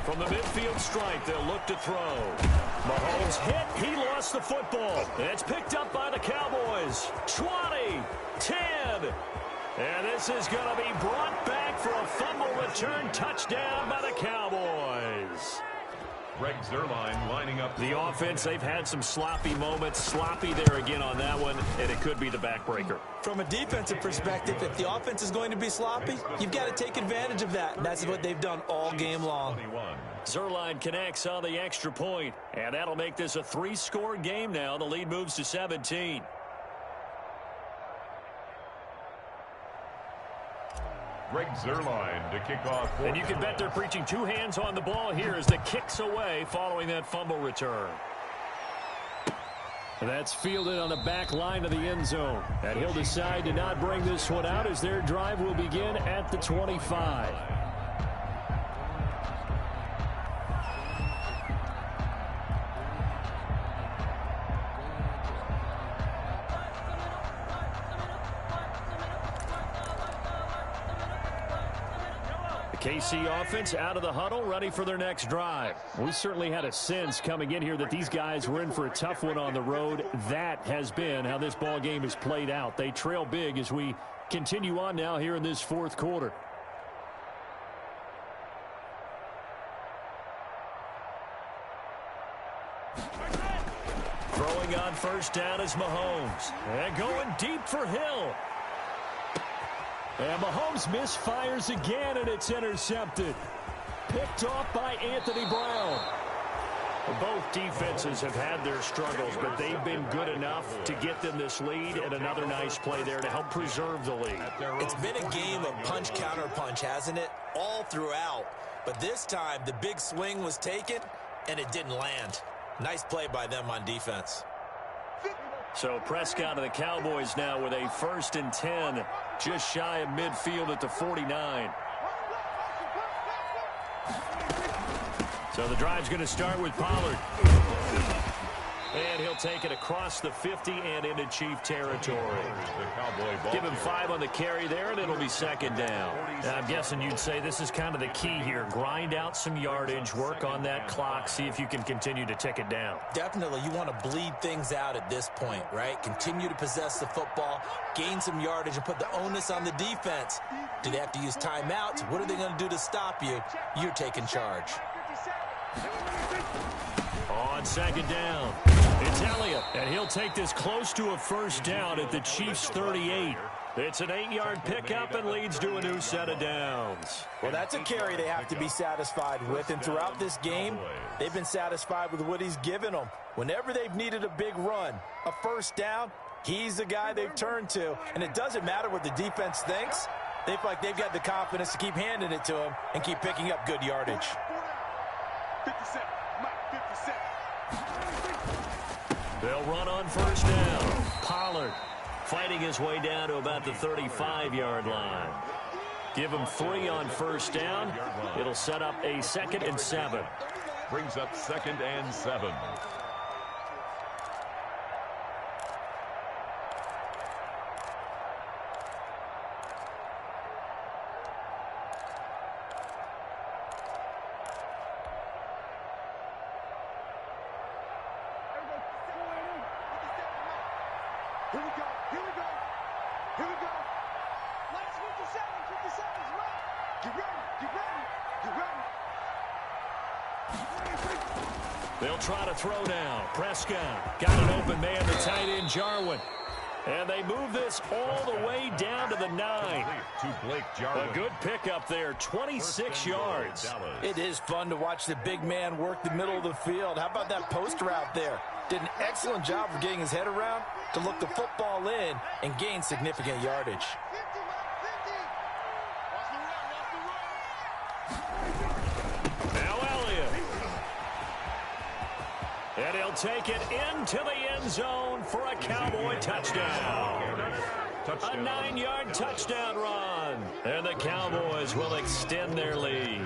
From the midfield stripe, they'll look to throw. Mahomes hit. He lost the football. It's picked up by the Cowboys. 20, 10. And this is going to be brought back for a fumble return touchdown by the Cowboys. Greg Zuerlein lining up. The offense, they've had some sloppy moments. Sloppy there again on that one, and it could be the backbreaker. From a defensive perspective, if the offense is going to be sloppy, you've got to take advantage of that. And that's what they've done all game long. Zuerlein connects on the extra point, and that'll make this a 3-score game now. The lead moves to 17. Greg Zuerlein to kick off. And you can bet they're preaching 2 hands on the ball here as the kick's away following that fumble return. That's fielded on the back line of the end zone. And he'll decide to not bring this one out as their drive will begin at the 25. KC offense out of the huddle, ready for their next drive. We certainly had a sense coming in here that these guys were in for a tough one on the road. That has been how this ball game has played out. They trail big as we continue on now here in this 4th quarter. Throwing on first down is Mahomes. And going deep for Hill. And Mahomes misfires again, and it's intercepted. Picked off by Anthony Brown. Both defenses have had their struggles, but they've been good enough to get them this lead, and another nice play there to help preserve the lead. It's been a game of punch-counter-punch, hasn't it? All throughout. But this time, the big swing was taken, and it didn't land. Nice play by them on defense. So Prescott of the Cowboys now with a 1st and 10, just shy of midfield at the 49. So the drive's going to start with Pollard. And he'll take it across the 50 and into Chief territory. Give him 5 on the carry there, and it'll be 2nd down. I'm guessing you'd say this is kind of the key here. Grind out some yardage, work on that clock, see if you can continue to tick it down. Definitely, you want to bleed things out at this point, right? Continue to possess the football, gain some yardage, and put the onus on the defense. Do they have to use timeouts? What are they going to do to stop you? You're taking charge. On 2nd down, it's Elliott, and he'll take this close to a 1st down at the Chiefs' 38. It's an 8-yard pickup and leads to a new set of downs. Well, that's a carry they have to be satisfied with, and throughout this game, they've been satisfied with what he's given them. Whenever they've needed a big run, a 1st down, he's the guy they've turned to, and it doesn't matter what the defense thinks. They feel like they've got the confidence to keep handing it to him and keep picking up good yardage. 57, Mike, 57. They'll run on 1st down. Pollard fighting his way down to about the 35-yard line. Give him 3 on 1st down. It'll set up a 2nd and 7. Brings up 2nd and 7. Here we go. Here we go. Here we go. Last 57 is right. Get ready. Get ready. Get ready. They'll try to throw now. Prescott got an open man, the tight end Jarwin. And they move this all the way down to the 9. A good pickup there, 26 yards. It is fun to watch the big man work the middle of the field. How about that post route there? Did an excellent job of getting his head around to look the football in and gain significant yardage. Now Elliott. And he'll take it into the end zone for a Cowboy touchdown. A 9-yard touchdown run. And the Cowboys will extend their lead.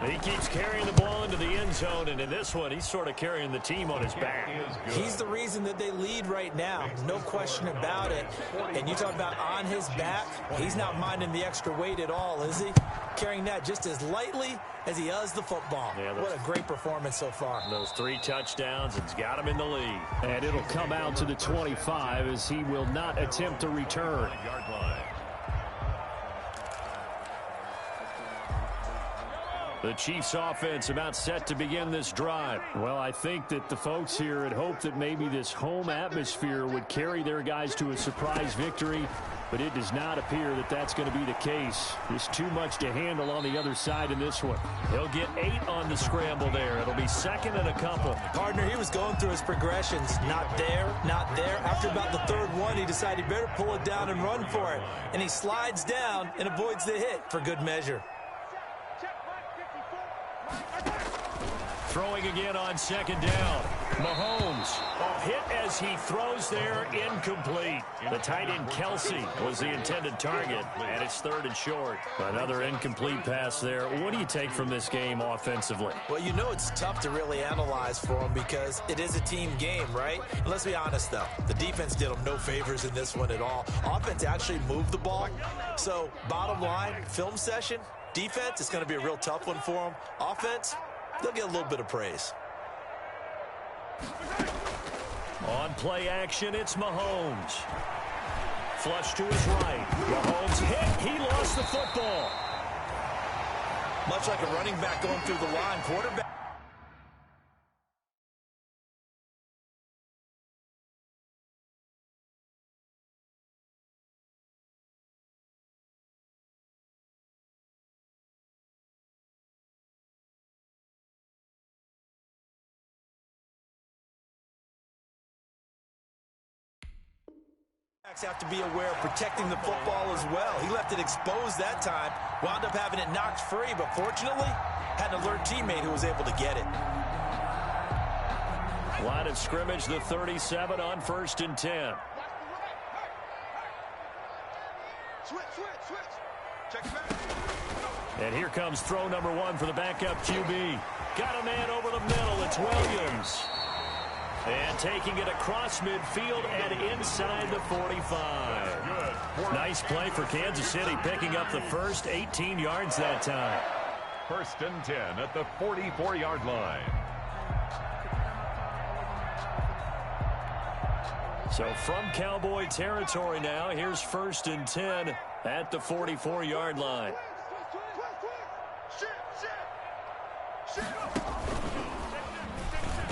He keeps carrying the ball into the end zone, and in this one, he's sort of carrying the team on his back. He's the reason that they lead right now. No question about it. And you talk about on his back, he's not minding the extra weight at all, is he? Carrying that just as lightly as he does the football. Yeah, what a great performance so far. Those 3 touchdowns, it's got him in the lead. And it'll come out to the 25 as he will not attempt to return. The Chiefs offense about set to begin this drive. Well, I think that the folks here had hoped that maybe this home atmosphere would carry their guys to a surprise victory, but it does not appear that that's going to be the case. There's too much to handle on the other side in this one. He'll get 8 on the scramble there. It'll be second and a couple. Partner, he was going through his progressions. Not there, not there. After about the third one, he decided he better pull it down and run for it. And he slides down and avoids the hit for good measure. Throwing again on second down. Mahomes hit as he throws there, incomplete. The tight end Kelsey was the intended target, and it's third and short. Another incomplete pass there. What do you take from this game offensively? Well, you know it's tough to really analyze for them because it is a team game, right? And let's be honest, though. The defense did them no favors in this one at all. Offense actually moved the ball. So, bottom line, film session, defense is going to be a real tough one for them. Offense, they'll get a little bit of praise. On play action, it's Mahomes. Flush to his right. Mahomes hit. He lost the football. Much like a running back going through the line, quarterback. Have to be aware of protecting the football as well. He left it exposed that time, wound up having it knocked free, but fortunately had an alert teammate who was able to get it. Line of scrimmage, the 37 on 1st and 10. Switch. Check it back. And here comes throw number 1 for the backup QB. Got a man over the middle. It's Williams. And taking it across midfield and inside the 45. Nice play for Kansas City, picking up the first 18 yards that time. 1st and 10 at the 44-yard line. So from Cowboy territory now, here's 1st and 10 at the 44-yard line.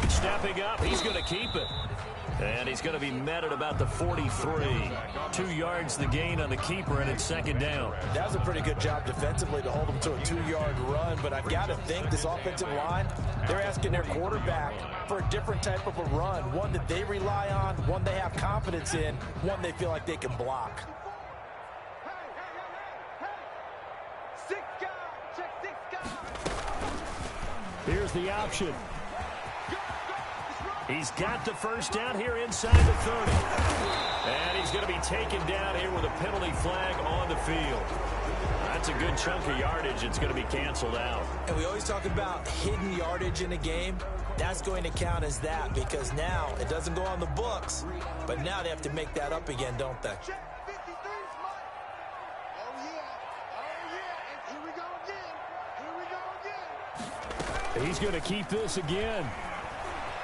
Stepping up, he's going to keep it. And he's going to be met at about the 43. 2 yards the gain on the keeper, and it's second down. That was a pretty good job defensively to hold him to a 2-yard run, but I've got to think this offensive line, they're asking their quarterback for a different type of a run, one that they rely on, one they have confidence in, one they feel like they can block. Here's the option. He's got the first down here inside the 30. And he's going to be taken down here with a penalty flag on the field. That's a good chunk of yardage. It's going to be canceled out. And we always talk about hidden yardage in a game. That's going to count as that because now it doesn't go on the books, but now they have to make that up again, don't they? He's going to keep this again.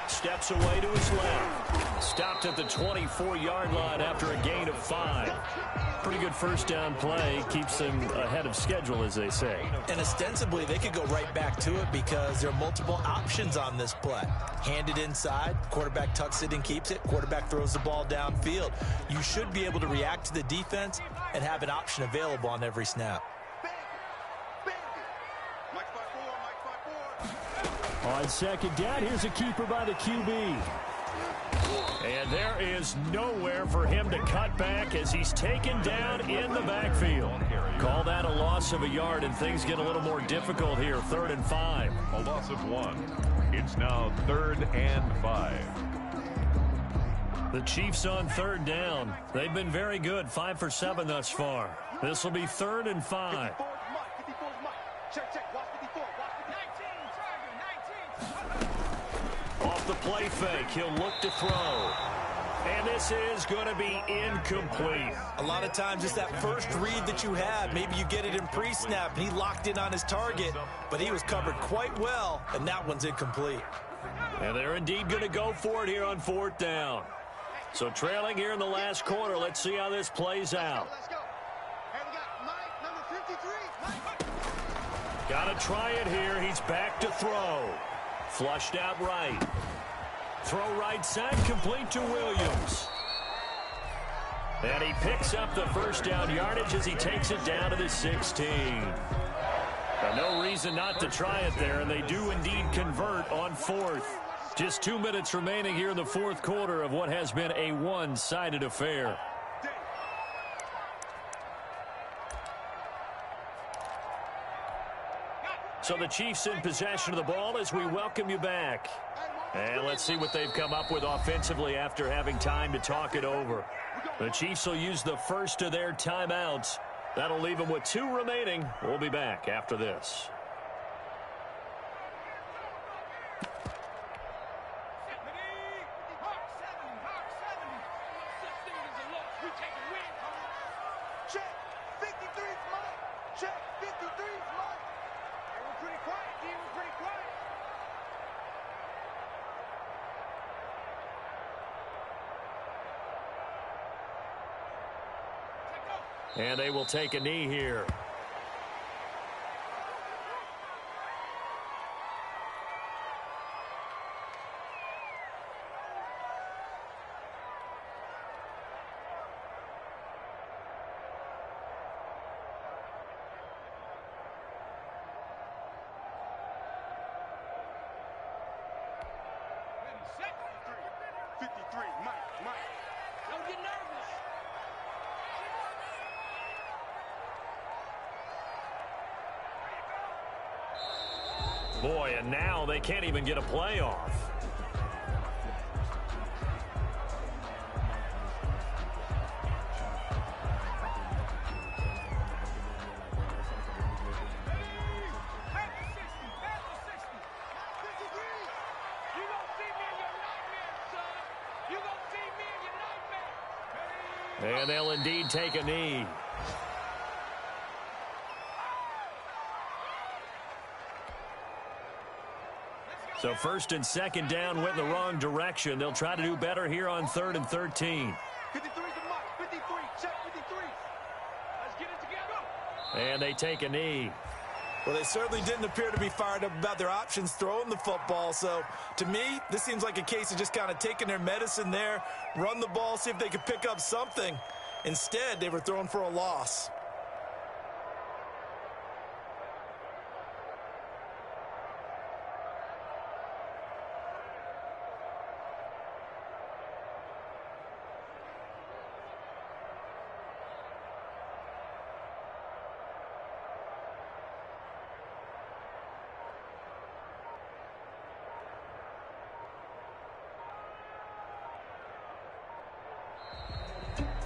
Steps away to his left. Stopped at the 24-yard line after a gain of 5. Pretty good first down play. Keeps them ahead of schedule, as they say. And ostensibly, they could go right back to it because there are multiple options on this play. Handed inside, quarterback tucks it and keeps it. Quarterback throws the ball downfield. You should be able to react to the defense and have an option available on every snap. On second down, here's a keeper by the QB. And there is nowhere for him to cut back as he's taken down in the backfield. Call that a loss of a yard, and things get a little more difficult here. 3rd and 5. A loss of 1. It's now 3rd and 5. The Chiefs on 3rd down. They've been very good, 5 for 7 thus far. This will be 3rd and 5. Off the play fake, he'll look to throw. And this is going to be incomplete. A lot of times it's that first read that you have. Maybe you get it in pre-snap, and he locked in on his target, but he was covered quite well, and that one's incomplete. And they're indeed going to go for it here on 4th down. So trailing here in the last quarter, let's see how this plays out. Got to try it here. He's back to throw. Flushed out right. Throw right side, complete to Williams. And he picks up the first down yardage as he takes it down to the 16. No reason not to try it there, and they do indeed convert on fourth. Just 2 minutes remaining here in the fourth quarter of what has been a one-sided affair. So the Chiefs in possession of the ball as we welcome you back. And let's see what they've come up with offensively after having time to talk it over. The Chiefs will use the first of their timeouts. That'll leave them with 2 remaining. We'll be back after this. Check 53's mine. Check 53's mine. They were pretty quiet, D. We're pretty quiet. And they will take a knee here. Set 53, Mike. Don't get nervous. Boy, and now they can't even get a play off. And they'll indeed take a knee. So first and second down went in the wrong direction. They'll try to do better here on 3rd and 13. 53's the mark. 53. Check 53. Let's get it together. And they take a knee. Well, they certainly didn't appear to be fired up about their options throwing the football. So, to me, this seems like a case of just kind of taking their medicine there, run the ball, see if they could pick up something. Instead, they were throwing for a loss.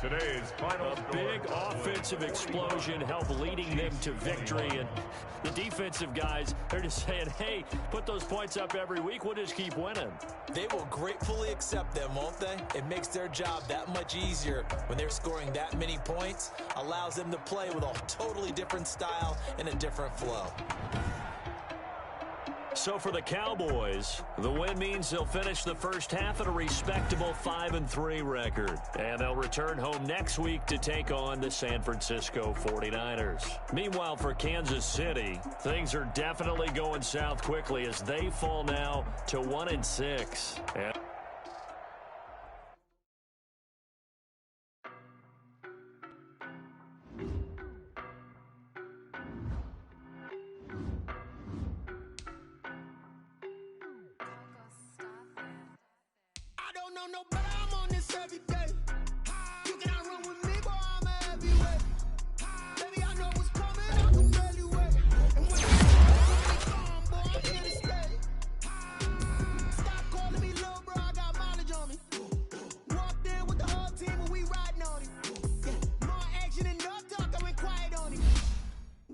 Today's final A big offensive explosion helped leading them to victory. And the defensive guys, they're just saying, hey, put those points up every week. We'll just keep winning. They will gratefully accept them, won't they? It makes their job that much easier when they're scoring that many points. Allows them to play with a totally different style and a different flow. So for the Cowboys, the win means they'll finish the first half at a respectable 5-3 record. And they'll return home next week to take on the San Francisco 49ers. Meanwhile, for Kansas City, things are definitely going south quickly as they fall now to 1-6. No, but I'm on this every day. You cannot run with me, boy, I'm a heavyweight. Baby, I know what's coming, I can barely wait. And when I'm calm, boy, I'm here to stay. Stop calling me little bro, I got mileage on me. Walked in with the whole team and we riding on him. Yeah, more action than no talk, I went quiet on him.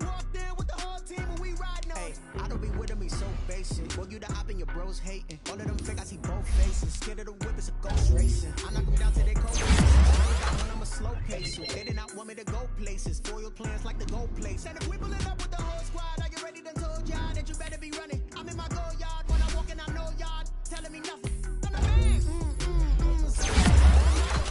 Walked in with the whole team and we riding on him. I don't be with me so basic. Boy, you the op and your bros hating. All of them fake, I see both faces. Scared of the whip, it's a ghost racing. I knock them down to their cold places. I'm a slow pacer. They did not want me to go places. Foil plans like the go place. And if we pulling up with the whole squad, are you ready? Done told y'all that you better be running. I'm in my go yard. When I walk in, I know y'all telling me nothing. I'm the man.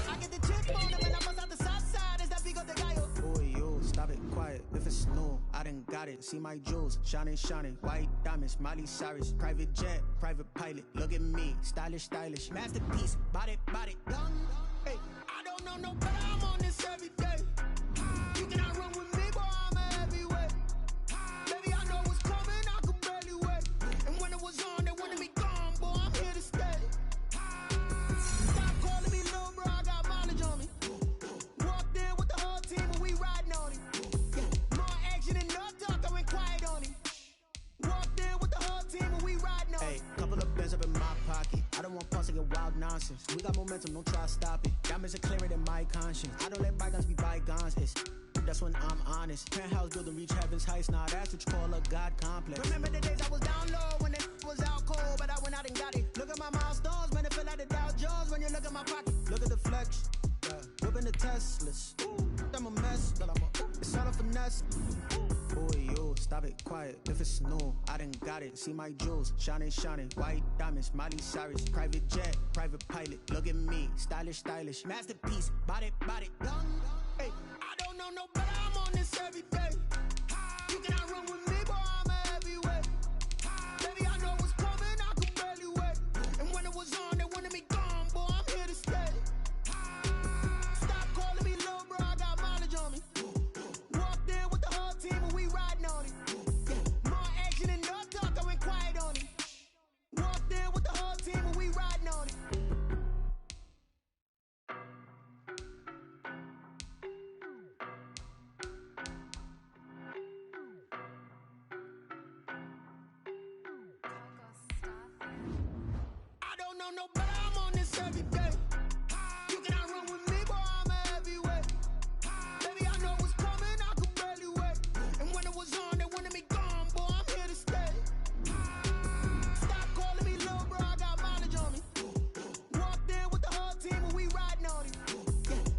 I get the chip on them and I bust out the south side. Is that big of the guy? Oh, yo, stop it, quiet. If it's snow, I done got it. it. See my jewels, shining, shining. White diamonds, Miley Cyrus. Private jet, private pilot. Look at me, stylish, stylish. Masterpiece, body, body, done. Hey, I don't know no better, I'm on this every day. You cannot run with me, boy, I'm a heavyweight. Baby, I know what's coming, I could barely wait. And when it was on, they wanted me gone, boy, I'm here to stay. Stop calling me little bro, I got mileage on me. Walked in with the whole team and we riding on him. More action and no talk, I went quiet on him. Walked in with the whole team and we riding on him. Hey, couple of bands up in my pocket. I don't want pause to get wild nonsense. We got momentum, don't try to stop it. Diamonds are clearer than my conscience. I don't let bygones be bygones. That's when I'm honest. Penthouse building, reach heaven's heights. Now that's what you call a God complex. Remember the days I was down low when it was out cold, but I went out and got it. Look at my milestones, man, it feel like the Dow Jones when you look at my pocket. Look at the flex, whipping the Teslas. I'm a mess, but it's all a finesse. Boy, yo, stop it, quiet. If it's new, I done got it. See my jewels, shining, shining. White diamonds, Miley Cyrus. Private jet, private pilot. Look at me, stylish, stylish. Masterpiece, body, body, done. Hey, I don't know no better, I'm on this every day. You cannot run with me, boy, I'm a heavyweight. Baby, I know what's coming, I could barely wait. And when it was on, they wanted me gone, boy, I'm here to stay. Stop calling me little bro, I got mileage on me. Walked in with the whole team and we riding on him. More action and no talk, I went quiet on him. Walked in with the whole team and we riding on him. I don't know no better, I'm on this every day. You cannot run with me, boy, I'm a heavyweight. Baby, I know what's coming, I could barely wait. And when it was on, they wanted me gone, boy, I'm here to stay. Stop calling me little bro, I got mileage on me. Walked in with the whole team and we riding on him.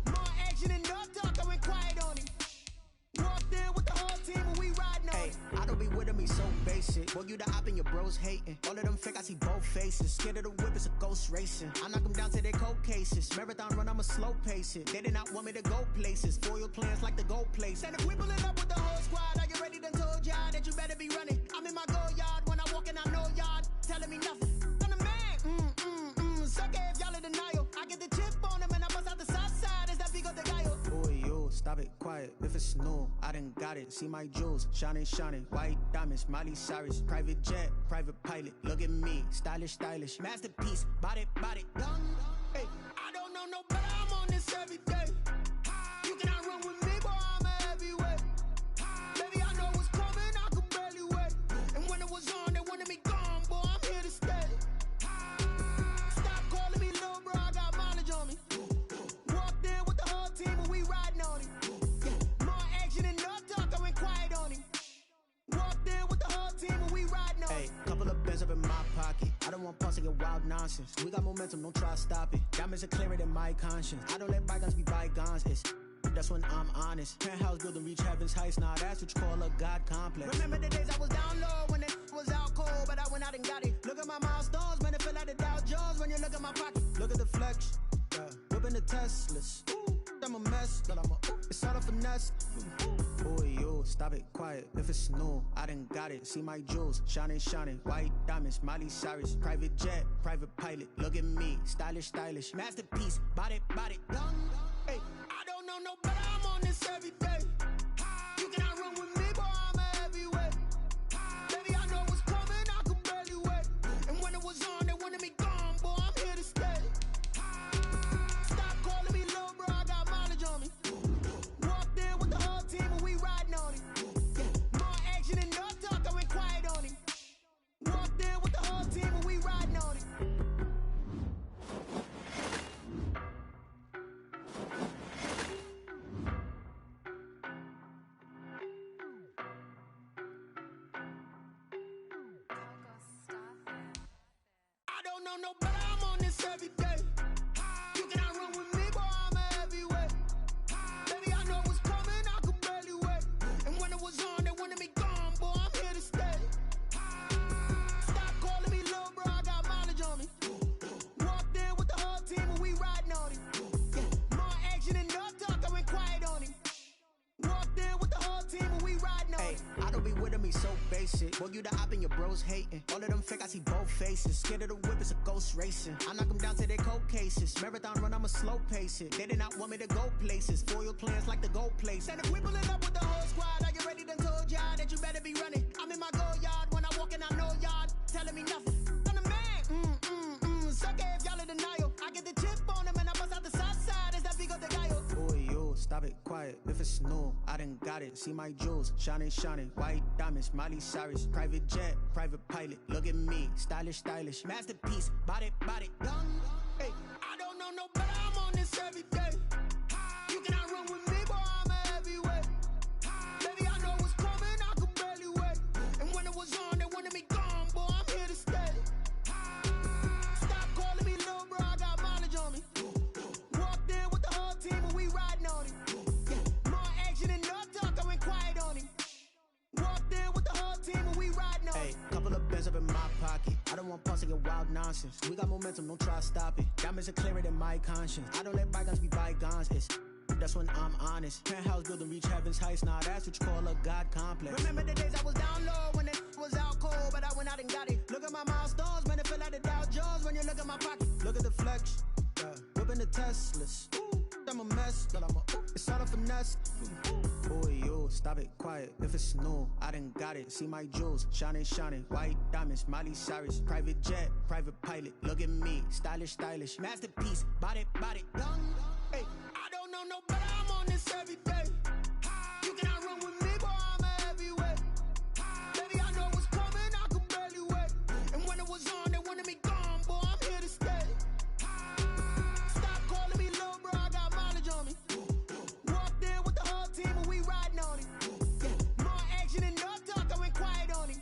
More action and no talk, I went quiet on him. Walked in with the whole team and we riding on him. I don't be with me so basic. Boy, you the op and your bros hating. All of them fake, I see both faces. Scared of the whip, it's a ghost racing. I knock them down to their cold cases. Marathon run, I'ma slow pace it. They did not want me to go places. Foil plans like the gold place. And if we pulling up with the whole squad, I get ready to told y'all that you better be running. I'm in my go yard when I walk in, I know y'all telling me nothing. I'm the man, suck it if y'all in denial. I get the chip on them and I bust out the south side. Is that Vigo de Gallo? Boy, yo, stop it, quiet. If it's new, I done got it. See my jewels, shining, shining. White diamonds, Miley Cyrus. Private jet, private pilot. Look at me, stylish, stylish. Masterpiece, body, body, done. Hey, I don't know no better, I'm on this every day. You cannot run with me, boy, I'm a heavyweight. Baby, I know what's coming, I could barely wait. And when it was on, they wanted me gone, boy, I'm here to stay. Stop calling me little bro, I got mileage on me. Walked in with the whole team and we riding on him. More action and no talk, I went quiet on him. Walked in with the whole team and we riding on him. Hey, couple of bands up in my pocket. I don't want pause to get wild nonsense. We got momentum, don't try to stop it. Diamonds are clearer than my conscience. I don't let bygones be bygones. That's when I'm honest. Penthouse building, reach heaven's heights. Now that's what you call a God complex. Remember the days I was down low when it was out cold, but I went out and got it. Look at my milestones, man, it feel like the Dow Jones when you look at my pocket. Look at the flex, whipping the Teslas. I'm a mess, but it's all a finesse. Boy, yo, stop it, quiet. If it's new, I done got it. See my jewels, shining, shining. White diamonds, Miley Cyrus. Private jet, private pilot. Look at me, stylish, stylish. Masterpiece, body, body, done. Hey, I don't know no better, I'm on this every day. You cannot run with me, boy, I'm a heavyweight. Baby, I know what's coming, I could barely wait. And when it was on, they wanted me gone, boy, I'm here to stay. Stop calling me little bro, I got mileage on me. Walked in with the whole team and we riding on him. More action and no talk, I went quiet on him. Walked in with the whole team and we riding on him. I don't know no better, I'm on this every day. You cannot run with me, boy, I'm a heavyweight. Baby, I know what's coming, I could barely wait. And when it was on, they wanted me gone, boy, I'm here to stay. Stop calling me little bro, I got mileage on me. Walked in with the whole team and we riding on him. More action and no talk, I went quiet on him. Walked in with the whole team and we riding on him. I don't be with basic. Boy, you the op and your bros hating. All of them fake, I see both faces. Scared of the whip, it's a ghost racing. I knock them down to their cold cases. Marathon run, I'ma slow pace it. They did not want me to go places. Foil plans like the gold place. And if we pulling up with the whole squad, are you ready? Done told y'all that you better be running. I'm in my go yard. When I walk in, I know y'all telling me nothing. I'm the man. Suck it if y'all in denial. I get the chip on them and I bust out the south side. Is that Vigo de Gallo? Boy, yo, stop it, quiet. If it's new, I done got it. See my jewels, shining, shining. White diamonds, Miley Cyrus. Private jet, private pilot. Look at me, stylish, stylish. Masterpiece, body, young. Hey, I don't know no better, I'm on this every day. You cannot run with me, boy, I'm a heavyweight. Baby, I know what's coming, I could barely wait. And when it was on, they wanted me gone, boy, I'm here to stay. Stop calling me little bro, I got mileage on me. Walked in with the whole team and we riding on it. Yeah, more action and no talk, I went quiet on him. Walked in with the whole team and we riding on it. Couple of bands up in my pocket. I don't want pause to get wild nonsense. We got momentum, don't try to stop it. Diamonds are clearer than my conscience. I don't let bygones be bygones. That's when I'm honest. Penthouse building, reach heaven's heights. Nah, that's what you call a God complex. Remember the days I was down low when it was out cold, but I went out and got it. Look at my milestones, man, it feel like the Dow Jones when you look at my pocket. Look at the flex, whipping the Teslas. I'm a mess, but it's all a finesse. Boy, yo, stop it, quiet. If it's new, I done got it. See my jewels, shining, shining. White diamonds, Miley Cyrus. Private jet, private pilot. Look at me, stylish, stylish. Masterpiece, body, young. Hey, I don't know no better, I'm on this every day. You cannot run with me, boy, I'm a heavyweight. Baby, I know what's coming, I could barely wait. And when it was on, they wanted me gone, boy, I'm here to stay. Stop calling me little bro, I got mileage on me. Walked in with the whole team and we riding on it. Yeah, more action and no talk, I went quiet on him.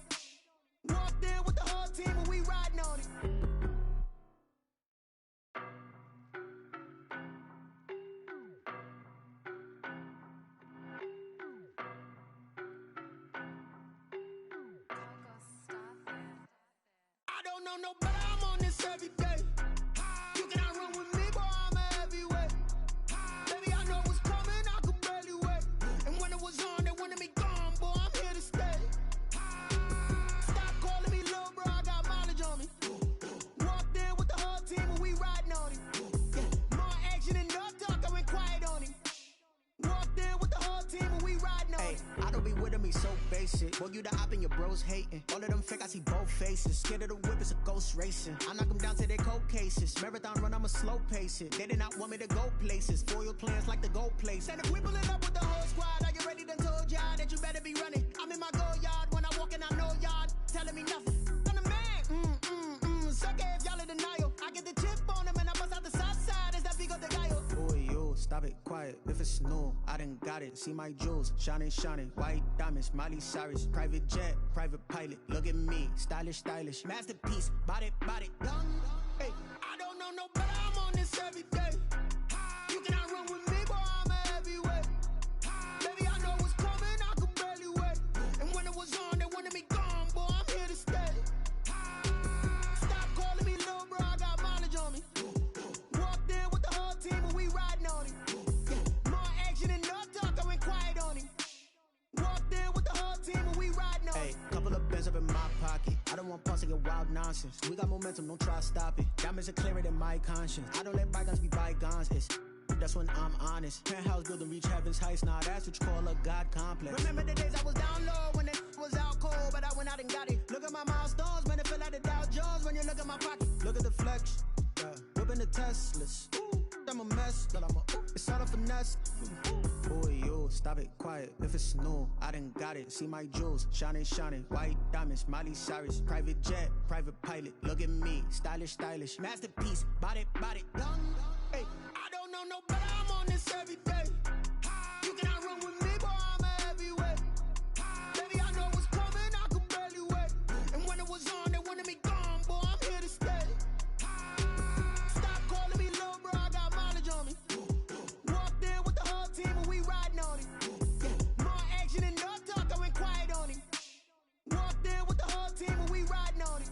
Walked in with the whole team and we riding on it. I don't know no better, I'm on this every day. You cannot run with me, boy, I'm a heavyweight. Baby, I know what's coming, I could barely wait. And when it was on, they wanted me gone, boy, I'm here to stay. Stop calling me little bro, I got mileage on me. Walked in with the whole team and we riding on it. Yeah, more action and no talk, I went quiet on him. Walked in with the whole team and we riding on it. I don't be with me so basic. Boy, you the op and your bros hating. All of them fake, I see both faces. Scared of the whip, it's a ghost racing. I knock them down to their cold cases. Marathon run, I'ma slow pace it. They did not want me to go places. Foil plans like the gold place. And if we pulling up with the whole squad, are you ready? Done told y'all that you better be running. I'm in my go yard. When I walk in, I know y'all telling me nothing. I'm the man. Suck it if y'all in denial. I get the chip on them and I bust out the south side. Is that Vigo de Gallo? Boy, yo, stop it, quiet. If it's new, I done got it. See my jewels, shining, shining. White diamonds, Miley Cyrus. Private jet, private pilot. Look at me, stylish, stylish. Masterpiece, body, young. Hey, I don't know no better, I'm on this every day. You cannot run with me, boy, I'm a heavyweight. Baby, I know what's coming, I could barely wait. And when it was on, they wanted me gone, boy, I'm here to stay. Stop calling me little bro, I got mileage on me. Walked in with the whole team and we riding on it. Yeah, more action and no talk, I went quiet on him. Walked in with the whole team and we riding on it. Couple of bands up in my pocket. I don't want pause to get wild nonsense. We got momentum, don't try to stop it. Diamonds are clearer than my conscience. I don't let bygones be bygones. That's when I'm honest. Penthouse building, reach heaven's heights. Nah, that's what you call a God complex. Remember the days I was down low when it was out cold, but I went out and got it. Look at my milestones, man, it feel like the Dow Jones when you look at my pocket. Look at the flex, whipping the Teslas. I'm a mess, but it's all a finesse. Boy, yo, stop it, quiet. If it's new, I done got it. See my jewels, shining, shining. White diamonds, Miley Cyrus. Private jet, private pilot. Look at me, stylish, stylish. Masterpiece, body, young. Hey, I don't know no better, I'm on this every day. You cannot run with me, boy, I'm a heavyweight. Baby, I know what's coming, I could barely wait. And when it was on, they wanted me gone, boy, I'm here to stay. Stop calling me little bro, I got mileage on me. Walked in with the whole team and we riding on it. Yeah, more action and no talk, I went quiet on him. Walked in with the whole team and we riding on it.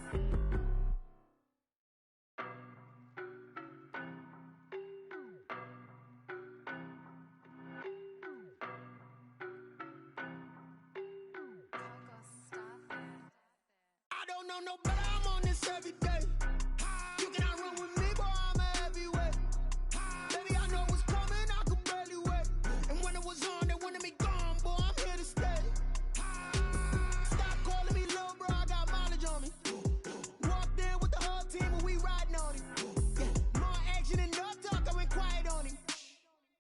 know no better, I'm on this every day. You cannot run with me, boy, I'm a heavyweight. Baby, I know what's coming, I could barely wait. And when it was on, they wanted me gone, boy, I'm here to stay. Stop calling me little bro, I got mileage on me. Walked in with the whole team and we riding on him. Yeah, more action and no talk, I went quiet on him.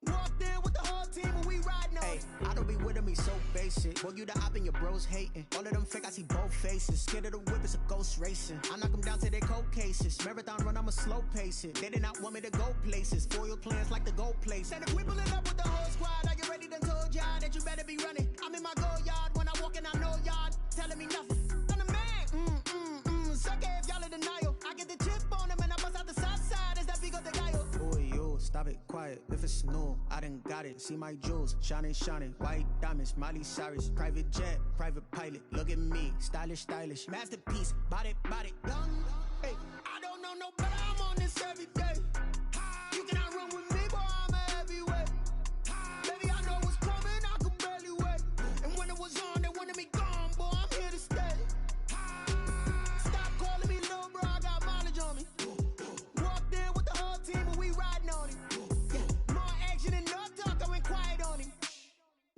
Walked in with the whole team and we riding on him. I don't be with me so basic. Boy, you the op and your bros hating. All of them fake, I see both faces. Scared of the whip, it's a ghost racing. I knock them down to their cold cases. Marathon run, I'ma slow pace it. They did not want me to go places. Foil plans like the go place. And if we pulling up with the whole squad, are you ready? Done told y'all that you better be running. I'm in my go yard. When I walk in, I know y'all telling me nothing. I'm the man. Suck it if y'all in denial. I get the chip on them and I bust out the south side. Is that Vigo de Gallo? Boy, yo, stop it, quiet. If it's new, I done got it. See my jewels, shining, shining. White diamonds, Miley Cyrus. Private jet, private pilot. Look at me, stylish, stylish. Masterpiece, body, done. Hey, I don't know no better, I'm on this every day. You cannot run with me, boy, I'm a heavyweight. Baby, I know what's coming, I could barely wait. And when it was on, they wanted me gone, boy, I'm here to stay. Stop calling me little bro, I got mileage on me. Walked in with the whole team and we riding on him. Yeah, more action and no talk, I went quiet on him.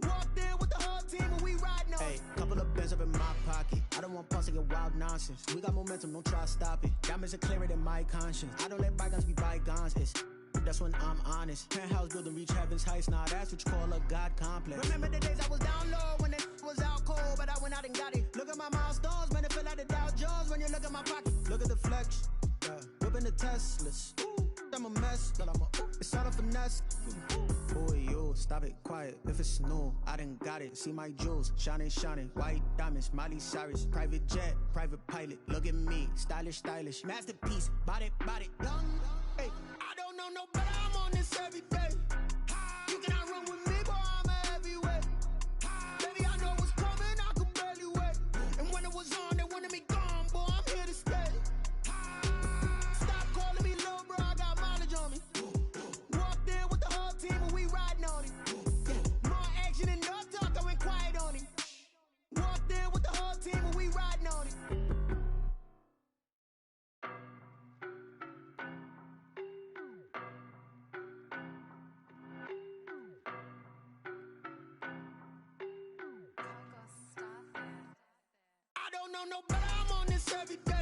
Walked in with the whole team and we riding on him. hey, couple of bands up in my pocket. I don't want pause to get wild nonsense. We got momentum, don't try to stop it. Diamonds are clearer than my conscience. I don't let bygones be bygones. That's when I'm honest. Penthouse building, reach heaven's heights. Nah, that's what you call a God complex. Remember the days I was down low when it was out cold, but I went out and got it. Look at my milestones, man, it feel like the Dow Jones when you look at my pocket. Look at the flex, yeah. Whipping the Teslas. I'm a mess, but it's all a finesse. Boy, yo, stop it, quiet. If it's new, I done got it. See my jewels, shining, shining. White diamonds, Miley Cyrus. Private jet, private pilot. Look at me, stylish, stylish. Masterpiece, body, done. Hey, I don't know no better, I'm on this every day. You cannot run with me, boy, I'm a heavyweight. Baby, I know what's coming, I could barely wait. And when it was on, they wanted me gone, boy, I'm here to stay. Stop calling me little bro, I got mileage on me. Walked in with the whole team and we riding on him. Yeah, more action and no talk, I went quiet on him. Walked in with the whole team and we riding on him. I don't know no better, I'm on this every day.